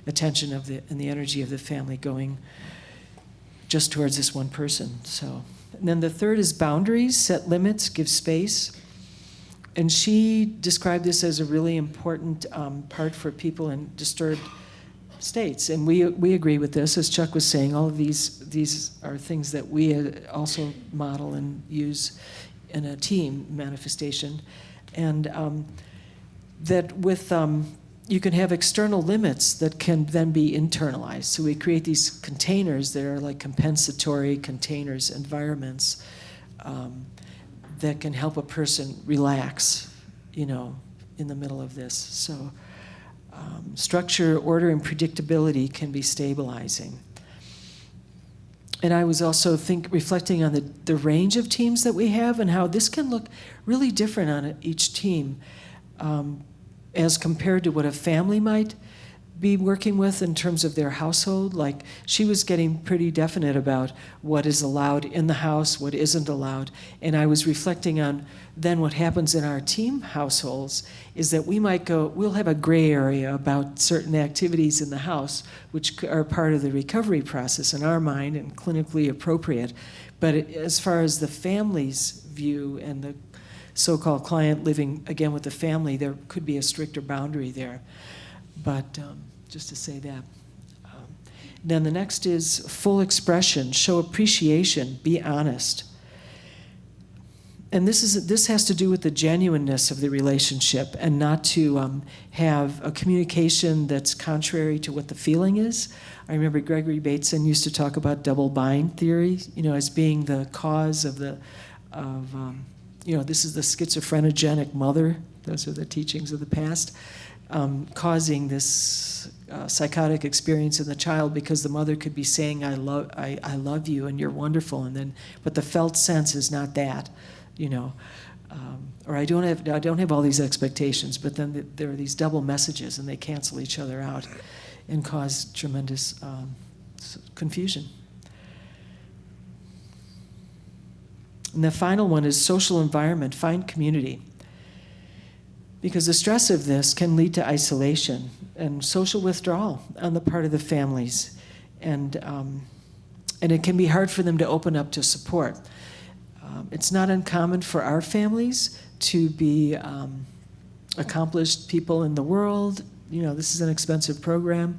attention and the energy of the family going just towards this one person. So, and then the third is boundaries, set limits, give space. And she described this as a really important part for people in disturbed states. And we agree with this. As Chuck was saying, all of these are things that we also model and use in a team manifestation. And that with, you can have external limits that can then be internalized. So we create these containers that are like compensatory containers, environments, that can help a person relax, in the middle of this. So structure, order, and predictability can be stabilizing. And I was also reflecting on the range of teams that we have and how this can look really different on each team as compared to what a family might be working with in terms of their household. Like, she was getting pretty definite about what is allowed in the house, what isn't allowed. And I was reflecting on then what happens in our team households is that we'll have a gray area about certain activities in the house, which are part of the recovery process in our mind and clinically appropriate. But as far as the family's view and the so-called client living, again, with the family, there could be a stricter boundary there. But just to say that. Then the next is full expression, show appreciation, be honest. And this has to do with the genuineness of the relationship and not to have a communication that's contrary to what the feeling is. I remember Gregory Bateson used to talk about double bind theory, as being the cause of this is the schizophrenic mother. Those are the teachings of the past. Causing this psychotic experience in the child because the mother could be saying, I love you and you're wonderful, but the felt sense is not that, or I don't have all these expectations, but then there are these double messages and they cancel each other out and cause tremendous confusion. And the final one is social environment, find community. Because the stress of this can lead to isolation and social withdrawal on the part of the families. And it can be hard for them to open up to support. It's not uncommon for our families to be accomplished people in the world. This is an expensive program.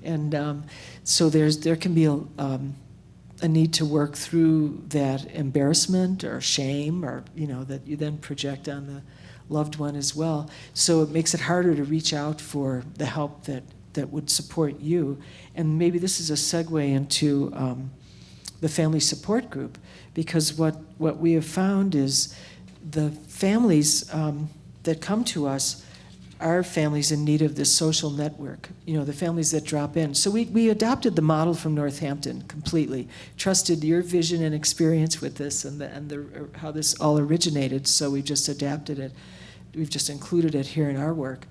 And so there can be a need to work through that embarrassment or shame or, that you then project on the loved one as well. So it makes it harder to reach out for the help that would support you. And maybe this is a segue into the family support group, because what we have found is the families that come to us are families in need of this social network, the families that drop in. So we adopted the model from Northampton completely, trusted your vision and experience with this and how this all originated, so we just adapted it. We've just included it here in our work.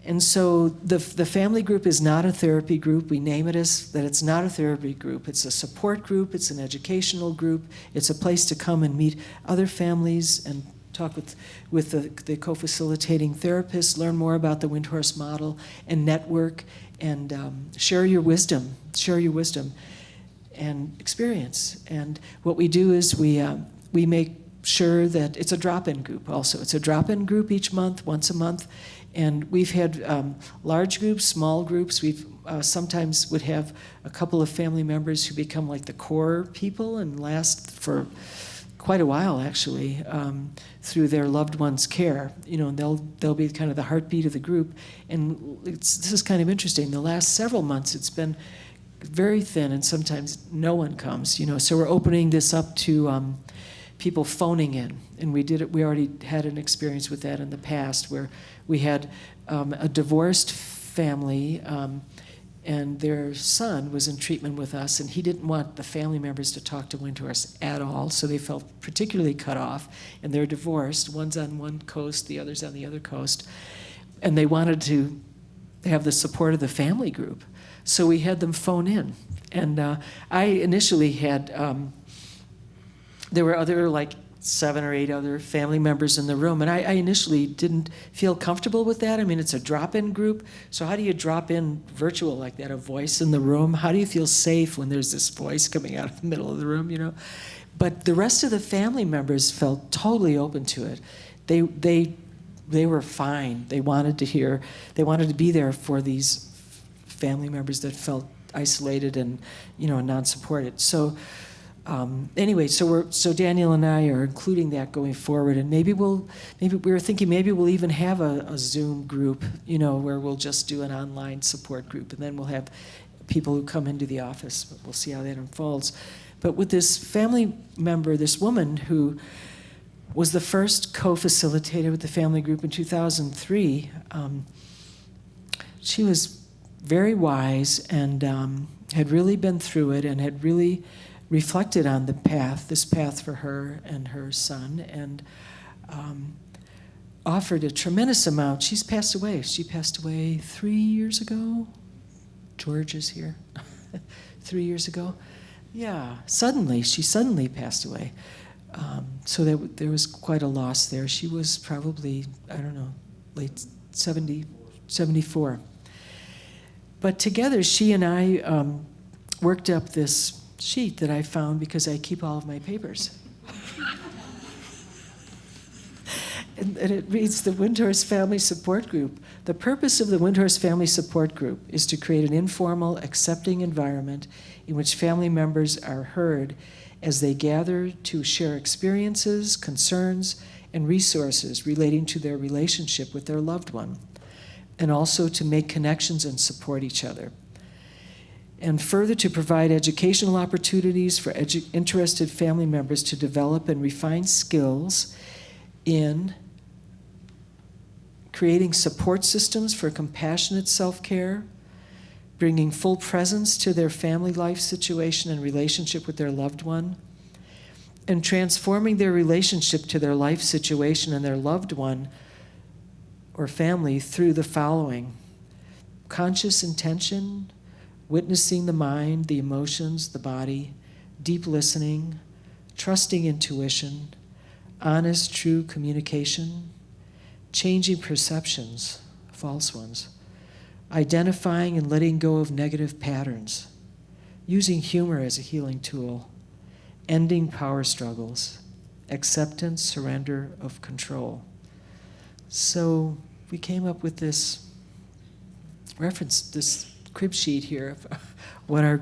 And so the family group is not a therapy group. We name it as that it's not a therapy group. It's a support group. It's an educational group. It's a place to come and meet other families and talk with the co-facilitating therapists, learn more about the Windhorse model, and network, and share your wisdom and experience. And what we do is we make sure that it's a drop-in group also. It's a drop-in group each month, once a month. And we've had large groups, small groups. We've sometimes would have a couple of family members who become like the core people and last for quite a while, actually, through their loved one's care. And they'll be kind of the heartbeat of the group. And this is kind of interesting. The last several months, it's been very thin, and sometimes no one comes. So we're opening this up to people phoning in. And we already had an experience with that in the past where we had a divorced family and their son was in treatment with us, and he didn't want the family members to talk to Windhorse at all, so they felt particularly cut off, and they're divorced. One's on one coast, the other's on the other coast, and they wanted to have the support of the family group. So we had them phone in, and I initially had, there were other, like 7 or 8 other family members in the room, and I initially didn't feel comfortable with that. I mean, it's a drop-in group, so how do you drop in virtual like that, a voice in the room? How do you feel safe when there's this voice coming out of the middle of the room, you know? But the rest of the family members felt totally open to it. They were fine. They wanted to be there for these family members that felt isolated and, you know, non-supported. So anyway, so Daniel and I are including that going forward, and maybe we were thinking maybe we'll even have a Zoom group, you know, where we'll just do an online support group, and then we'll have people who come into the office. But we'll see how that unfolds. But with this family member, this woman who was the first co-facilitator with the family group in 2003, she was very wise and had really been through it and had really reflected on this path for her and her son, and offered a tremendous amount. She's passed away. She passed away 3 years ago. George is here. 3 years ago. Yeah, she suddenly passed away. So there was quite a loss there. She was probably, I don't know, late 74. But together, she and I worked up this sheet that I found because I keep all of my papers. And it reads, the Windhorse Family Support Group. The purpose of the Windhorse Family Support Group is to create an informal, accepting environment in which family members are heard as they gather to share experiences, concerns, and resources relating to their relationship with their loved one, and also to make connections and support each other. And further, to provide educational opportunities for interested family members to develop and refine skills in creating support systems for compassionate self-care, bringing full presence to their family life situation and relationship with their loved one, and transforming their relationship to their life situation and their loved one or family through the following: conscious intention, witnessing the mind, the emotions, the body, deep listening, trusting intuition, honest, true communication, changing perceptions, false ones, identifying and letting go of negative patterns, using humor as a healing tool, ending power struggles, acceptance, surrender of control. So we came up with this reference, this crib sheet here of what our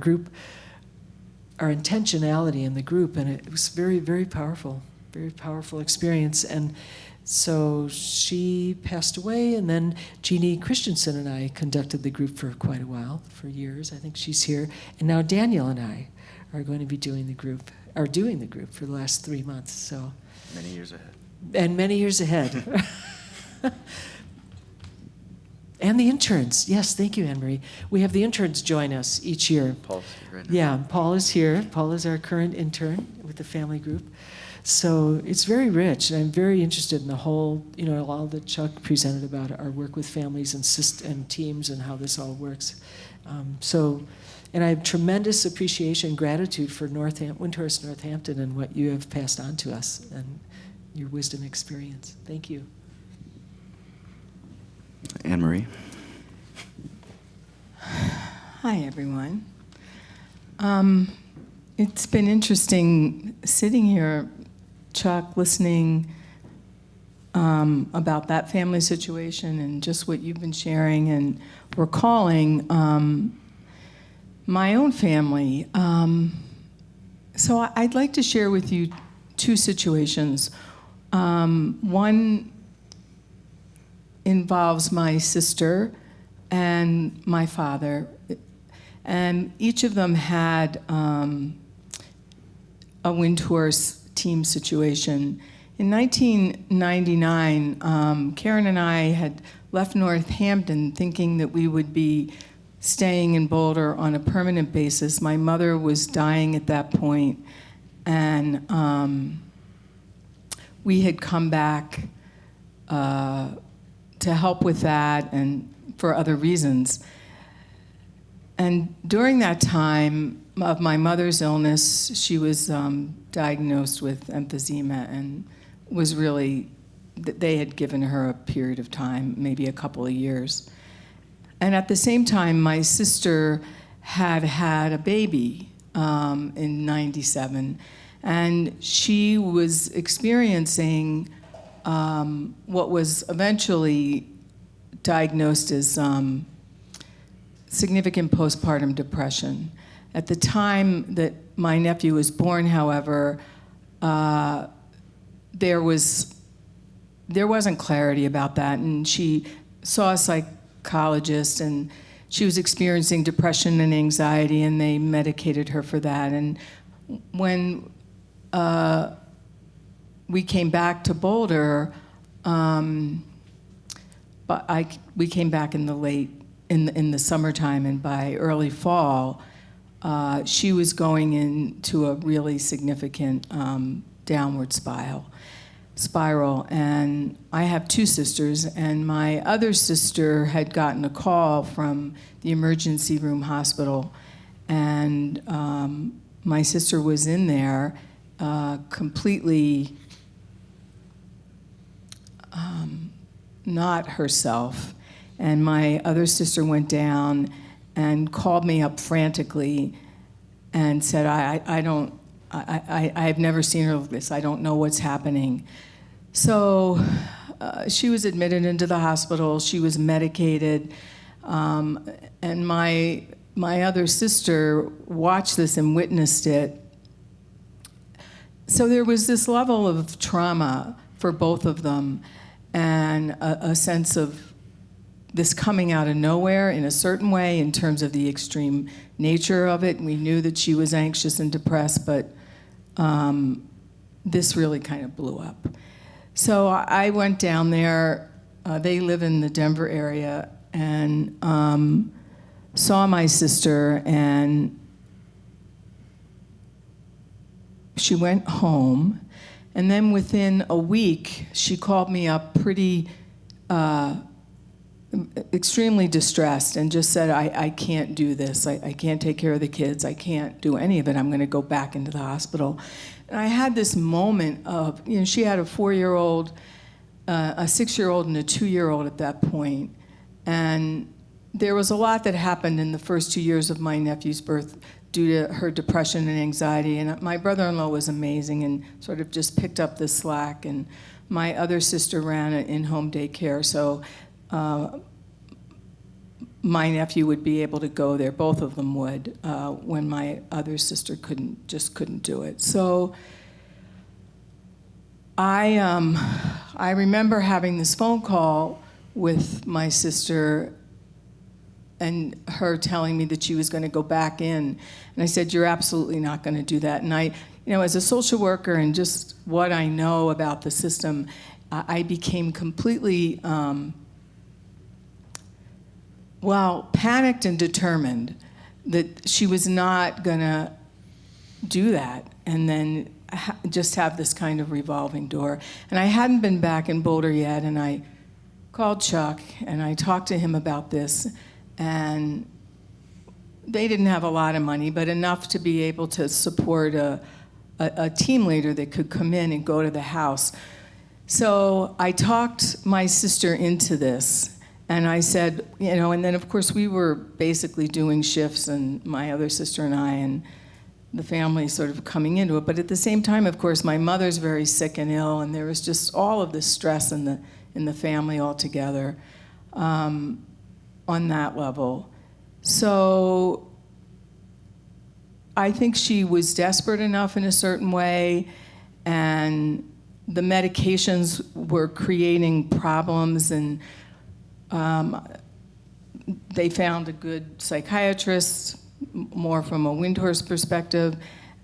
intentionality in the group, and it was very, very powerful experience. And so she passed away, and then Jeannie Christensen and I conducted the group for quite a while, for years. I think she's here. And now Daniel and I are going to be doing the group for the last 3 months. So Many years ahead. And many years ahead. And the interns. Yes, thank you, Emery. We have the interns join us each year. Paul's here right now. Yeah, Paul is here. Paul is our current intern with the family group. So it's very rich, and I'm very interested in the whole, all that Chuck presented about our work with families and teams and how this all works. And I have tremendous appreciation and gratitude for Windhorse Northampton and what you have passed on to us and your wisdom experience. Thank you. Anne-Marie. Hi, everyone. It's been interesting sitting here, Chuck, listening about that family situation and just what you've been sharing and recalling my own family. So I'd like to share with you 2 situations. One involves my sister and my father, and each of them had a Windhorse team situation. In 1999, Karen and I had left Northampton thinking that we would be staying in Boulder on a permanent basis. My mother was dying at that point, and we had come back to help with that and for other reasons. And during that time of my mother's illness, she was diagnosed with emphysema and was really, they had given her a period of time, maybe a couple of years. And at the same time, my sister had had a baby in '97, and she was experiencing what was eventually diagnosed as significant postpartum depression. At the time that my nephew was born, however, there wasn't clarity about that, and she saw a psychologist, and she was experiencing depression and anxiety, and they medicated her for that. And when we came back to Boulder, we came back in the summertime, and by early fall, she was going into a really significant downward spiral. And I have two sisters, and my other sister had gotten a call from the emergency room hospital, and my sister was in there completely not herself. And my other sister went down and called me up frantically and said, I've never seen her like this. I don't know what's happening. So she was admitted into the hospital. She was medicated. And my other sister watched this and witnessed it. So there was this level of trauma for both of them, and a sense of this coming out of nowhere in a certain way in terms of the extreme nature of it. We knew that she was anxious and depressed, but this really kind of blew up. So I went down there. They live in the Denver area, and saw my sister, and she went home. And then within a week, she called me up pretty extremely distressed and just said, I can't do this. I can't take care of the kids. I can't do any of it. I'm going to go back into the hospital. And I had this moment of, she had a 4-year-old, a 6-year-old, and a 2-year-old at that point. And there was a lot that happened in the first 2 years of my nephew's birth due to her depression and anxiety. And my brother-in-law was amazing and sort of just picked up the slack. And my other sister ran an in-home daycare, so my nephew would be able to go there. Both of them would, when my other sister couldn't do it. So I remember having this phone call with my sister and her telling me that she was going to go back in. And I said, you're absolutely not going to do that. And I, as a social worker and just what I know about the system, I became completely, panicked and determined that she was not going to do that and then just have this kind of revolving door. And I hadn't been back in Boulder yet, and I called Chuck, and I talked to him about this, and they didn't have a lot of money, but enough to be able to support a team leader that could come in and go to the house. So I talked my sister into this, and I said, and then of course we were basically doing shifts, and my other sister and I, and the family sort of coming into it. But at the same time, of course, my mother's very sick and ill, and there was just all of this stress in the family altogether on that level. So I think she was desperate enough in a certain way, and the medications were creating problems, and they found a good psychiatrist, more from a Windhorse perspective,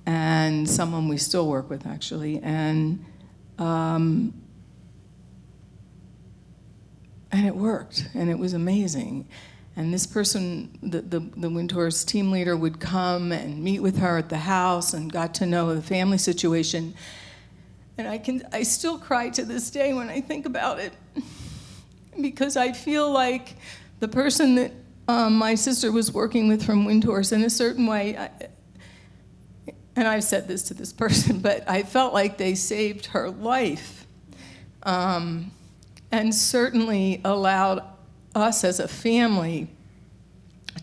and someone we still work with, actually. And it worked, and it was amazing. And this person, the Windhorse team leader, would come and meet with her at the house and got to know the family situation. And I still cry to this day when I think about it, because I feel like the person that my sister was working with from Windhorse, in a certain way, and I've said this to this person, but I felt like they saved her life, and certainly allowed us as a family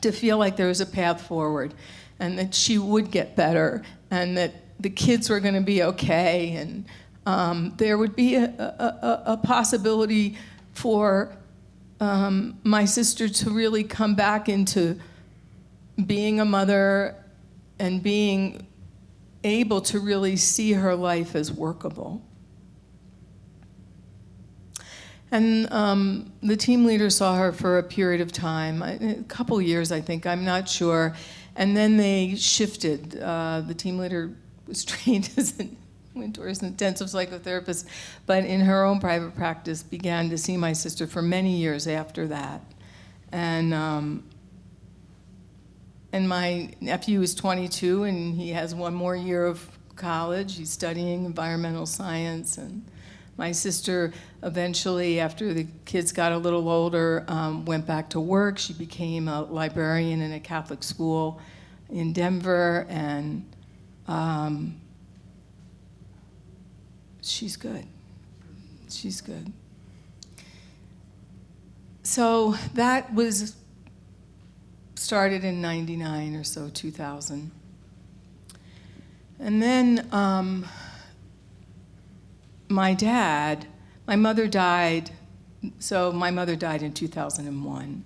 to feel like there was a path forward, and that she would get better, and that the kids were going to be okay, and there would be a possibility for my sister to really come back into being a mother and being able to really see her life as workable. And the team leader saw her for a period of time, a couple years, I think, I'm not sure. And then they shifted. The team leader was trained as a Windhorse intensive psychotherapist, but in her own private practice began to see my sister for many years after that. And my nephew is 22, and he has one more year of college. He's studying environmental science. And my sister eventually, after the kids got a little older, went back to work. She became a librarian in a Catholic school in Denver, and she's good. She's good. So that was started in 99 or so, 2000. And then my mother died, so my mother died in 2001.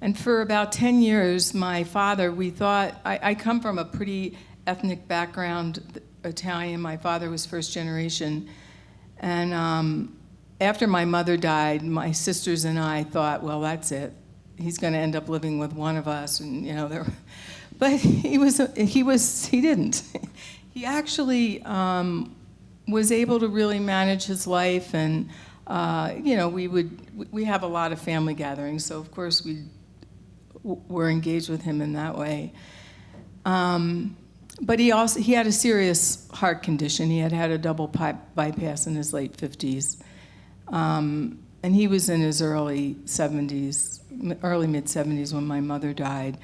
And for about 10 years, my father, we thought, I come from a pretty ethnic background, Italian. My father was first generation. And after my mother died, my sisters and I thought, well, that's it. He's going to end up living with one of us, and but he didn't. He actually was able to really manage his life, and we have a lot of family gatherings, so of course we were engaged with him in that way. But he had a serious heart condition. He had a double bypass in his late 50s. And he was in his early mid-70s when my mother died.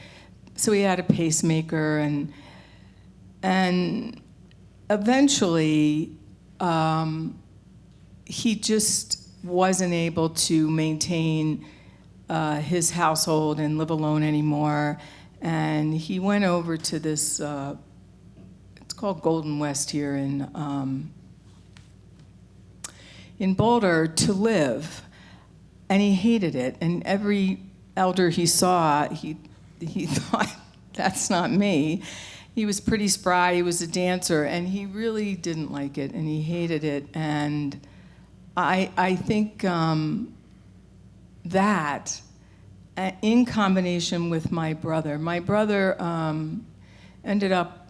So he had a pacemaker, and eventually he just wasn't able to maintain his household and live alone anymore. And he went over to this, it's called Golden West here in Boulder, to live. And he hated it. And every elder he saw, he thought, that's not me. He was pretty spry, he was a dancer, and he really didn't like it, and he hated it. And I think that, in combination with my brother ended up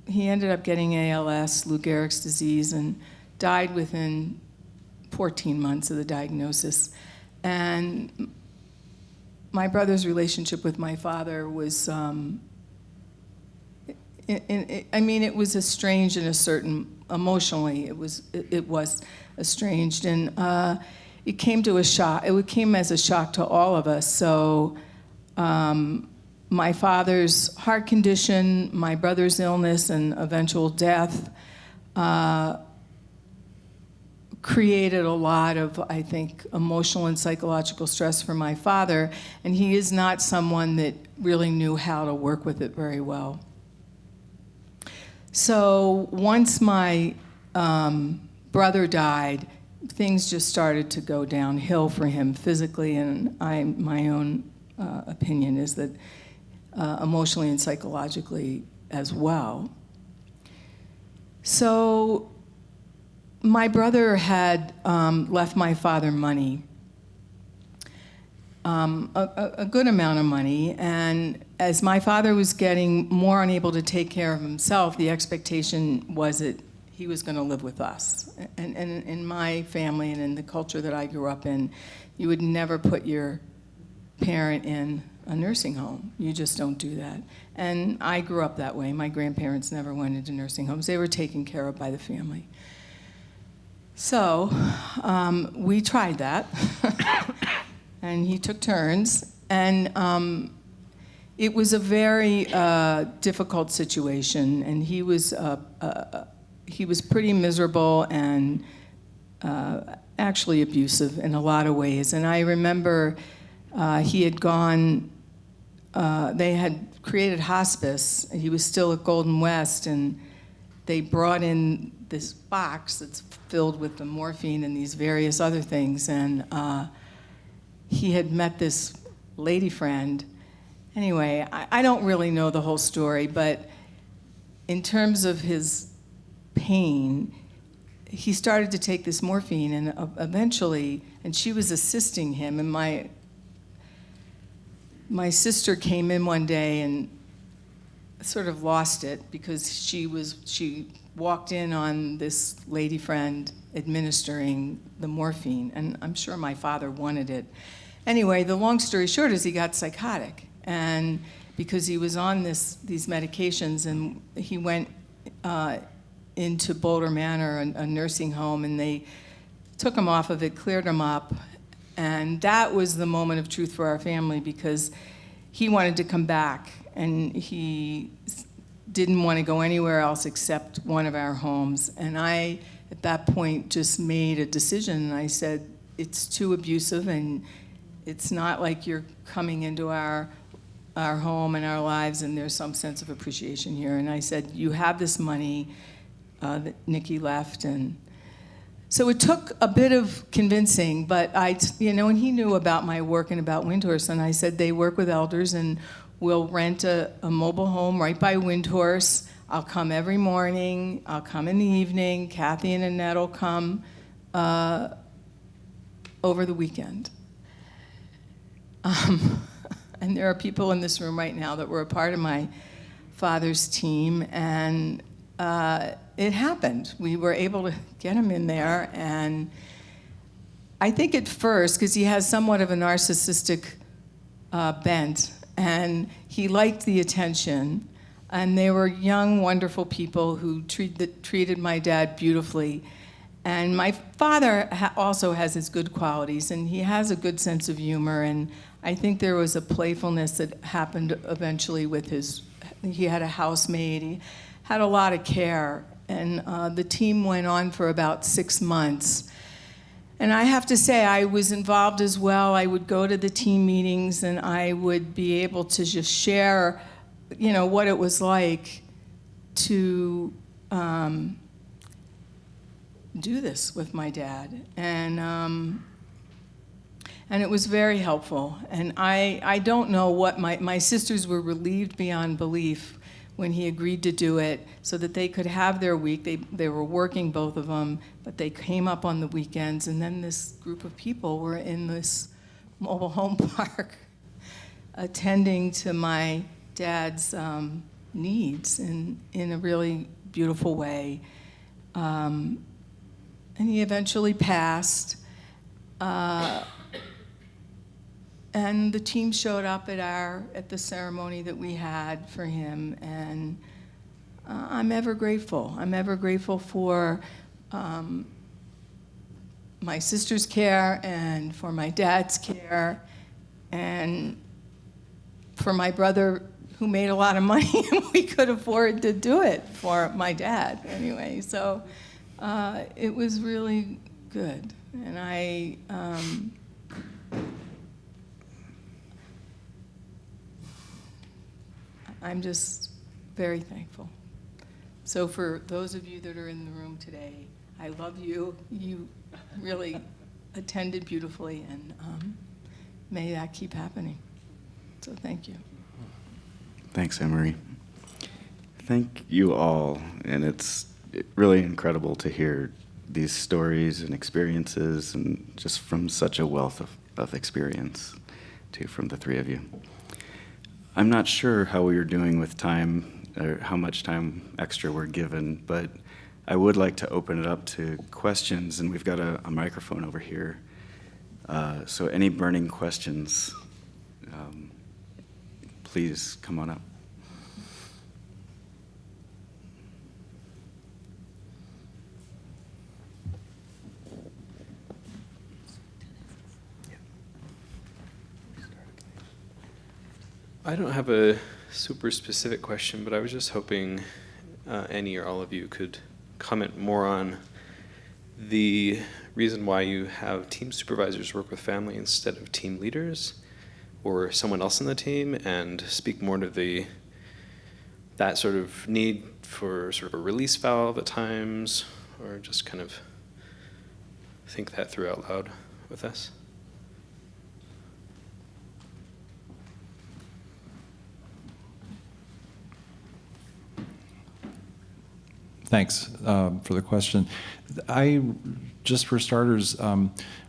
getting ALS, Lou Gehrig's disease, and died within 14 months of the diagnosis. And my brother's relationship with my father was, it was estranged in a certain, emotionally, it was estranged. And it came as a shock to all of us. So my father's heart condition, my brother's illness, and eventual death created a lot of, I think, emotional and psychological stress for my father, and he is not someone that really knew how to work with it very well. So once my brother died, things just started to go downhill for him physically, and my own opinion is that emotionally and psychologically as well. So my brother had left my father money, a good amount of money. And as my father was getting more unable to take care of himself, the expectation was that he was going to live with us. And in my family and in the culture that I grew up in, you would never put your parent in a nursing home. You just don't do that. And I grew up that way. My grandparents never went into nursing homes. They were taken care of by the family. So we tried that. And he took turns. And it was a very difficult situation. And he was pretty miserable and actually abusive in a lot of ways. And I remember he had gone, they had created hospice. He was still at Golden West, and they brought in this box that's filled with the morphine and these various other things. And he had met this lady friend. Anyway, I don't really know the whole story, but in terms of his pain, he started to take this morphine, and eventually, and she was assisting him, and my sister came in one day and sort of lost it because she walked in on this lady friend administering the morphine, and I'm sure my father wanted it. Anyway, the long story short is he got psychotic, and because he was on these medications, and he went into Boulder Manor, a nursing home, and they took him off of it, cleared him up, and that was the moment of truth for our family because he wanted to come back, and he didn't want to go anywhere else except one of our homes. And I, at that point, just made a decision, and I said, it's too abusive, and it's not like you're coming into our home and our lives, and there's some sense of appreciation here. And I said, you have this money that Nikki left, and so it took a bit of convincing, but and he knew about my work and about Windhorse, and I said, they work with elders, and we'll rent a mobile home right by Windhorse. I'll come every morning, I'll come in the evening, Kathy and Annette will come over the weekend. And there are people in this room right now that were a part of my father's team, and it happened. We were able to get him in there, and I think at first, because he has somewhat of a narcissistic bent, and he liked the attention, and they were young, wonderful people who treated my dad beautifully. And my father also has his good qualities, and he has a good sense of humor, and I think there was a playfulness that happened eventually with he had a housemaid, he had a lot of care, and the team went on for about 6 months. And I have to say, I was involved as well. I would go to the team meetings, and I would be able to just share, what it was like to do this with my dad. And it was very helpful. And I don't know what my sisters were relieved beyond belief when he agreed to do it so that they could have their week. They were working, both of them, but they came up on the weekends, and then this group of people were in this mobile home park attending to my dad's needs in a really beautiful way. And he eventually passed. And the team showed up at the ceremony that we had for him, and I'm ever grateful. I'm ever grateful for my sister's care, and for my dad's care, and for my brother who made a lot of money, and we could afford to do it for my dad anyway. So it was really good, and I'm just very thankful. So for those of you that are in the room today, I love you. You really attended beautifully, and may that keep happening. So thank you. Thanks, Emery. Thank you all, and it's really incredible to hear these stories and experiences, and just from such a wealth of experience. two from the three of you. I'm not sure how we are doing with time or how much time extra we're given, but I would like to open it up to questions, and we've got a microphone over here. So any burning questions, please come on up. I don't have a super specific question, but I was just hoping any or all of you could comment more on the reason why you have team supervisors work with family instead of team leaders or someone else on the team, and speak more to that sort of need for sort of a release valve at times, or just kind of think that through out loud with us. Thanks for the question. I, just for starters,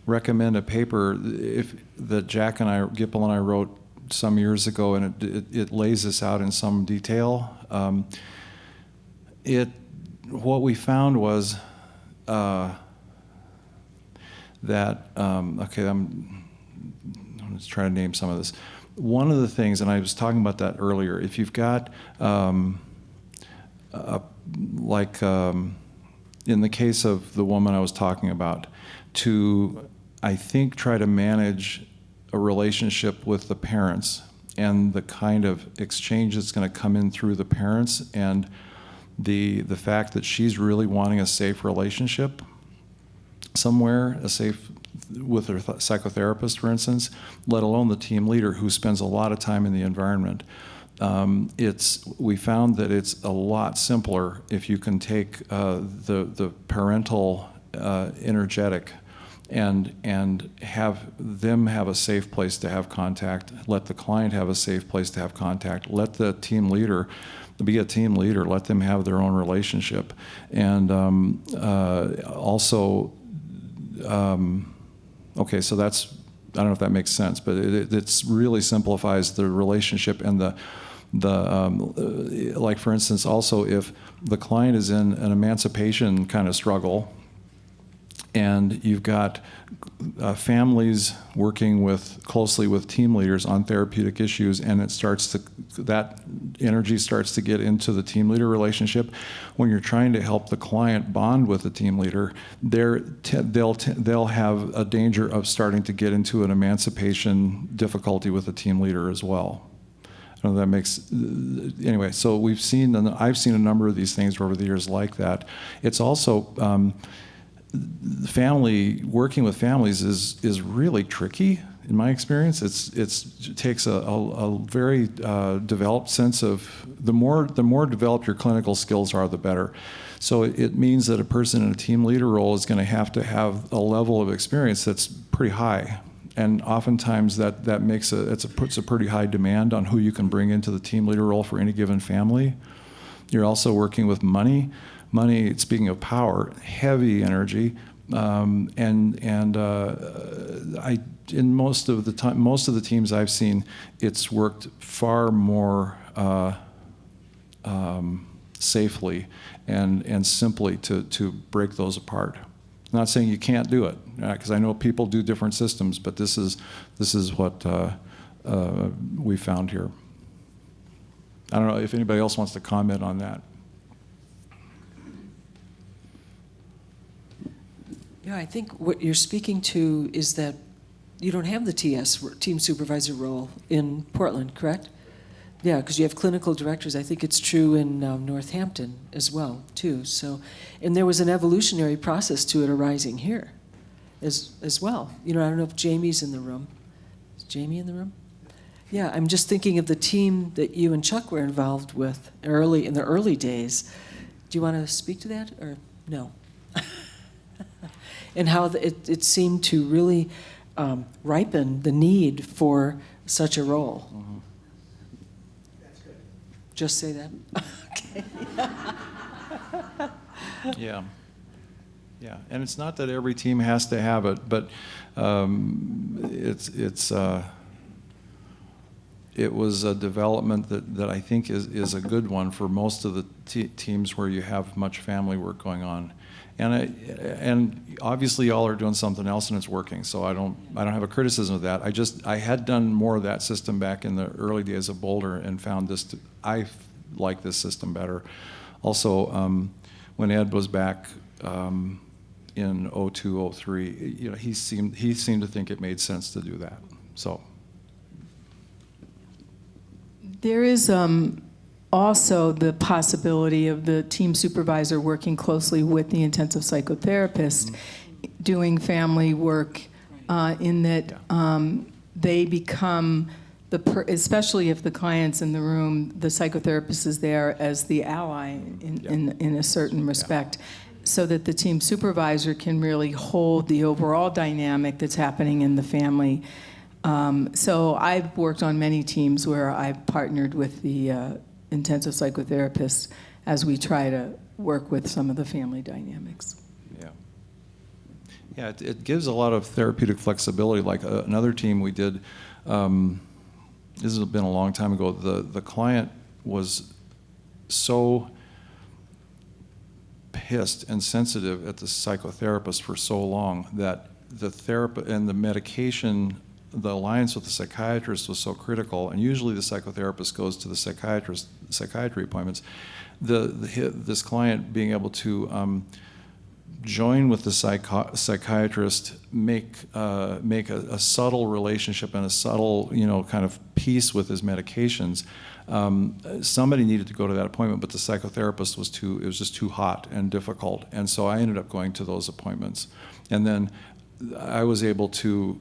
recommend a paper that Gipple and I wrote some years ago, and it lays this out in some detail. What we found was that, okay, I'm just trying to name some of this. One of the things, and I was talking about that earlier, if you've got in the case of the woman I was talking about, to, I think, try to manage a relationship with the parents and the kind of exchange that's going to come in through the parents, and the fact that she's really wanting a safe relationship somewhere, with her psychotherapist, for instance, let alone the team leader who spends a lot of time in the environment. We found that it's a lot simpler if you can take the parental energetic and have them have a safe place to have contact, let the client have a safe place to have contact, let the team leader be a team leader, let them have their own relationship. And also, okay, so that's, I don't know if that makes sense, but it really simplifies the relationship and like, for instance, also if the client is in an emancipation kind of struggle, and you've got families working closely with team leaders on therapeutic issues, and that energy starts to get into the team leader relationship. When you're trying to help the client bond with the team leader, they'll have a danger of starting to get into an emancipation difficulty with the team leader as well. I don't know if that makes, anyway, so I've seen a number of these things over the years like that. It's also, working with families is really tricky in my experience. It takes a very developed sense of, the more developed your clinical skills are, the better. So it means that a person in a team leader role is going to have a level of experience that's pretty high. And oftentimes that puts a pretty high demand on who you can bring into the team leader role for any given family. You're also working with money. Money, speaking of power, heavy energy, in most of the teams I've seen, it's worked far more safely and simply to break those apart. I'm not saying you can't do it, because I know people do different systems, but this is what we found here. I don't know if anybody else wants to comment on that. Yeah, I think what you're speaking to is that you don't have the team supervisor role in Portland, correct? Yeah, because you have clinical directors. I think it's true in Northampton as well, too. So, and there was an evolutionary process to it arising here as well. I don't know if Jamie's in the room. Is Jamie in the room? Yeah, I'm just thinking of the team that you and Chuck were involved with in the early days. Do you want to speak to that, or no? And how it seemed to really ripen the need for such a role. Mm-hmm. That's good. Just say that? Okay. Yeah. Yeah, and it's not that every team has to have it, but it was a development that I think is a good one for most of the teams where you have much family work going on. And obviously y'all are doing something else and it's working, so I don't have a criticism of that. I had done more of that system back in the early days of Boulder and found I like this system better. Also, when Ed was back in 02, 03, you know, he seemed to think it made sense to do that. So There is also the possibility of the team supervisor working closely with the intensive psychotherapist, doing family work, in that they become especially if the client's in the room, the psychotherapist is there as the ally in a certain respect, so that the team supervisor can really hold the overall dynamic that's happening in the family. So I've worked on many teams where I've partnered with the intensive psychotherapist as we try to work with some of the family dynamics. Yeah, it gives a lot of therapeutic flexibility. Like another team we did, this has been a long time ago, the client was so pissed and sensitive at the psychotherapist for so long that the therapist and the medication, the alliance with the psychiatrist was so critical, and usually the psychotherapist goes to the psychiatry appointments. This client being able to join with the psychiatrist, make a subtle relationship and a subtle, kind of peace with his medications. Somebody needed to go to that appointment, but the psychotherapist it was just too hot and difficult, and so I ended up going to those appointments. And then I was able to,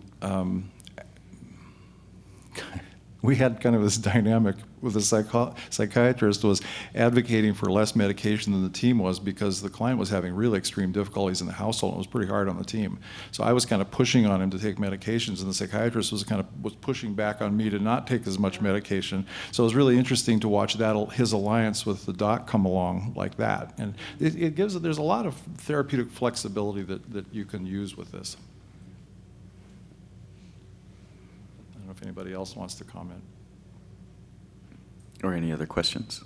we had kind of this dynamic with the psychiatrist was advocating for less medication than the team was, because the client was having really extreme difficulties in the household, and it was pretty hard on the team. So I was kind of pushing on him to take medications, and the psychiatrist was pushing back on me to not take as much medication. So it was really interesting to watch his alliance with the doc come along like that. And there's a lot of therapeutic flexibility that you can use with this. I don't know if anybody else wants to comment. Or any other questions?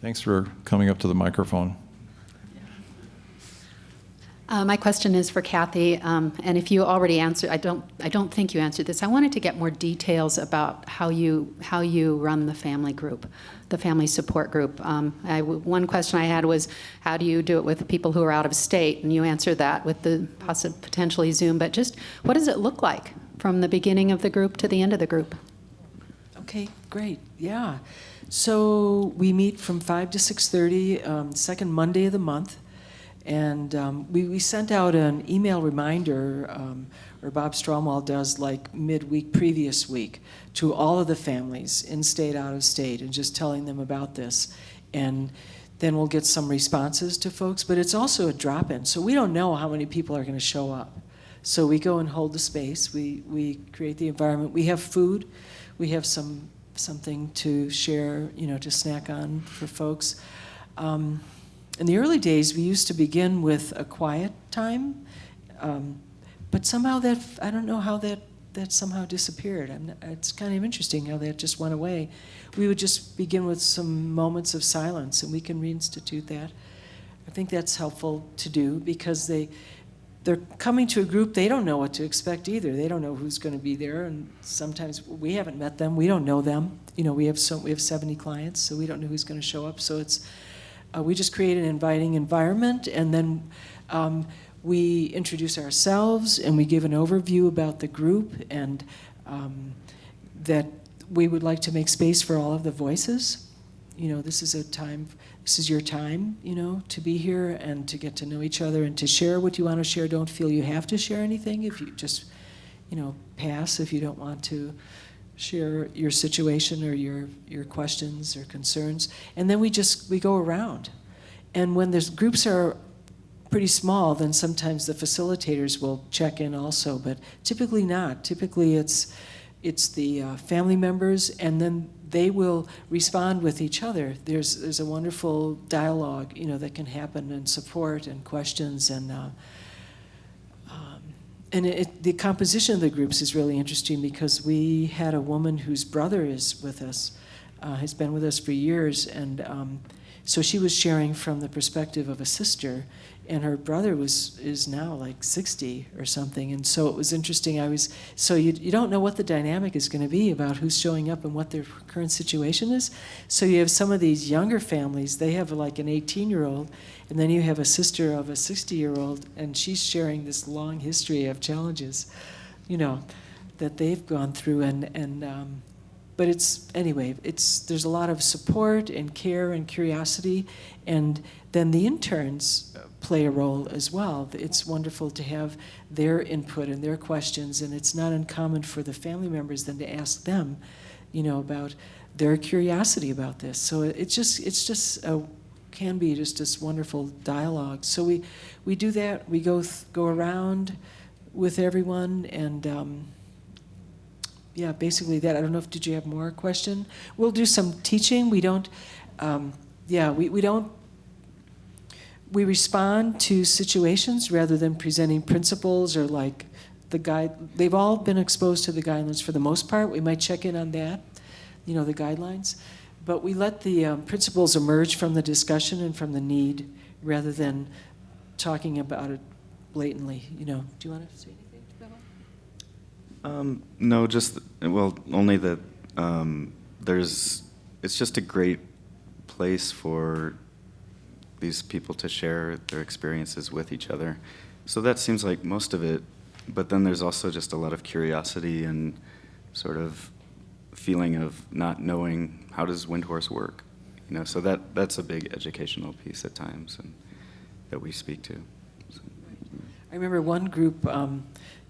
Thanks for coming up to the microphone. My question is for Kathy, and if you already answered, I don't think you answered this. I wanted to get more details about how you run the family group, the family support group. One question I had was, how do you do it with people who are out of state? And you answered that with the potentially Zoom. But just what does it look like from the beginning of the group to the end of the group? Okay, great. Yeah. So we meet from 5 to 6:30, second Monday of the month. And we sent out an email reminder, or Bob Stromwald does, like midweek, previous week, to all of the families, in-state, out-of-state, and just telling them about this. And then we'll get some responses to folks, but it's also a drop-in. So we don't know how many people are going to show up. So we go and hold the space. We create the environment. We have food. We have something to share, to snack on for folks. In the early days, we used to begin with a quiet time, but somehow I don't know how that somehow disappeared. It's kind of interesting how that just went away. We would just begin with some moments of silence, and we can reinstitute that. I think that's helpful to do, because they're coming to a group, they don't know what to expect either. They don't know who's going to be there, and sometimes we haven't met them, we don't know them. We have 70 clients, so we don't know who's going to show up. So we just create an inviting environment, and then we introduce ourselves, and we give an overview about the group, and that we would like to make space for all of the voices. This is your time, to be here and to get to know each other and to share what you want to share. Don't feel you have to share anything. If you just, pass if you don't want to share your situation or your questions or concerns. And then we go around. And when there's groups are pretty small, then sometimes the facilitators will check in also, but typically not. Typically it's the family members, and then they will respond with each other. There's a wonderful dialogue, that can happen, and support and questions, and And the composition of the groups is really interesting because we had a woman whose brother is with us, has been with us for years, and so she was sharing from the perspective of a sister, and her brother is now like 60 or something, and so it was interesting. So you don't know what the dynamic is going to be about who's showing up and what their current situation is. So you have some of these younger families, they have like an 18-year-old, and then you have a sister of a 60-year-old, and she's sharing this long history of challenges, that they've gone through, but there's a lot of support and care and curiosity, and then the interns play a role as well. It's wonderful to have their input and their questions, and it's not uncommon for the family members then to ask them, about their curiosity about this. So can be just this wonderful dialogue. So we do that. We go around with everyone, and basically that. I don't know did you have more question? We'll do some teaching. We don't. We don't. We respond to situations rather than presenting principles or like the guide. They've all been exposed to the guidelines for the most part. We might check in on that, the guidelines. But we let the principles emerge from the discussion and from the need rather than talking about it blatantly. Do you want to say anything to that one? No, only that it's just a great place for these people to share their experiences with each other. So that seems like most of it, but then there's also just a lot of curiosity and sort of feeling of not knowing how does Windhorse work, so that's a big educational piece at times and that we speak to. So. I remember one group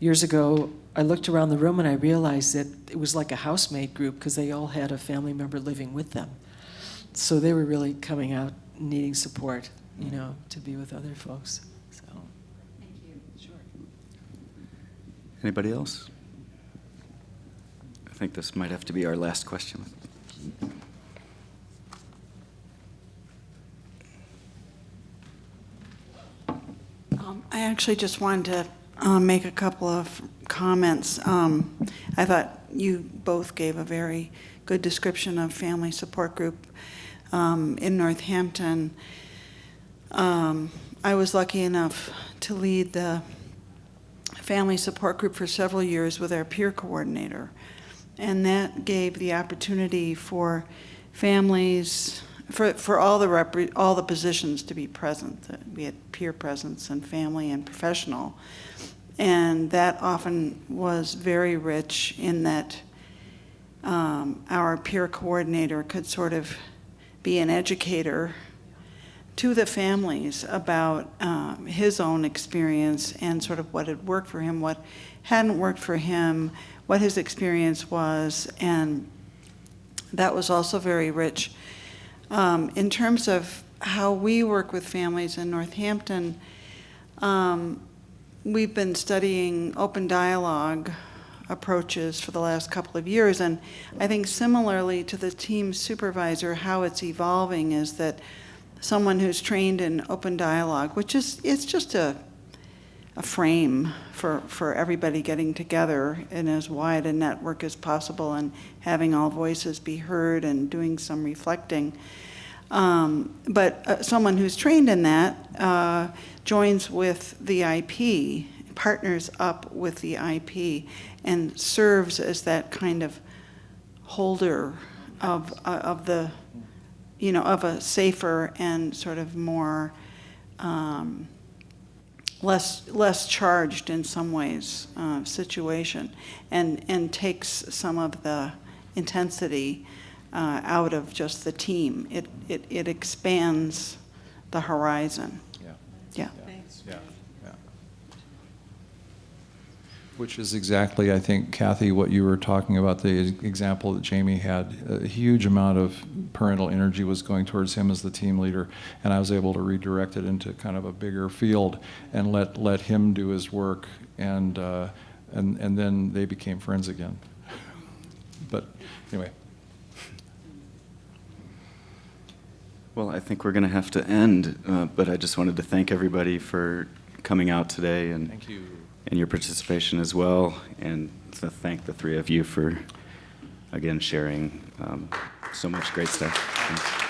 years ago, I looked around the room and I realized that it was like a housemate group because they all had a family member living with them. So they were really coming out needing support, to be with other folks. So. Thank you. Sure. Anybody else? I think this might have to be our last question. I actually just wanted to make a couple of comments. I thought you both gave a very good description of family support group in Northampton. I was lucky enough to lead the family support group for several years with our peer coordinator. And that gave the opportunity for families, for all the positions to be present. We had peer presence and family and professional. And that often was very rich in that our peer coordinator could sort of be an educator to the families about his own experience and sort of what had worked for him, what hadn't worked for him, what his experience was, and that was also very rich. In terms of how we work with families in Northampton, we've been studying open dialogue approaches for the last couple of years, and I think similarly to the team supervisor, how it's evolving is that someone who's trained in open dialogue, it's just a frame for everybody getting together in as wide a network as possible and having all voices be heard and doing some reflecting. But someone who's trained in that joins with the IP, partners up with the IP, and serves as that kind of holder of the, of a safer and sort of more less charged in some ways situation, and takes some of the intensity out of just the team. It expands the horizon. Yeah. Thanks. Yeah. Which is exactly, I think, Kathy, what you were talking about, the example that Jamie had. A huge amount of parental energy was going towards him as the team leader, and I was able to redirect it into kind of a bigger field and let him do his work, and then they became friends again. But anyway. Well, I think we're going to have to end, but I just wanted to thank everybody for coming out today and Thank you. and your participation as well, and to thank the three of you for, again, sharing so much great stuff. Thanks.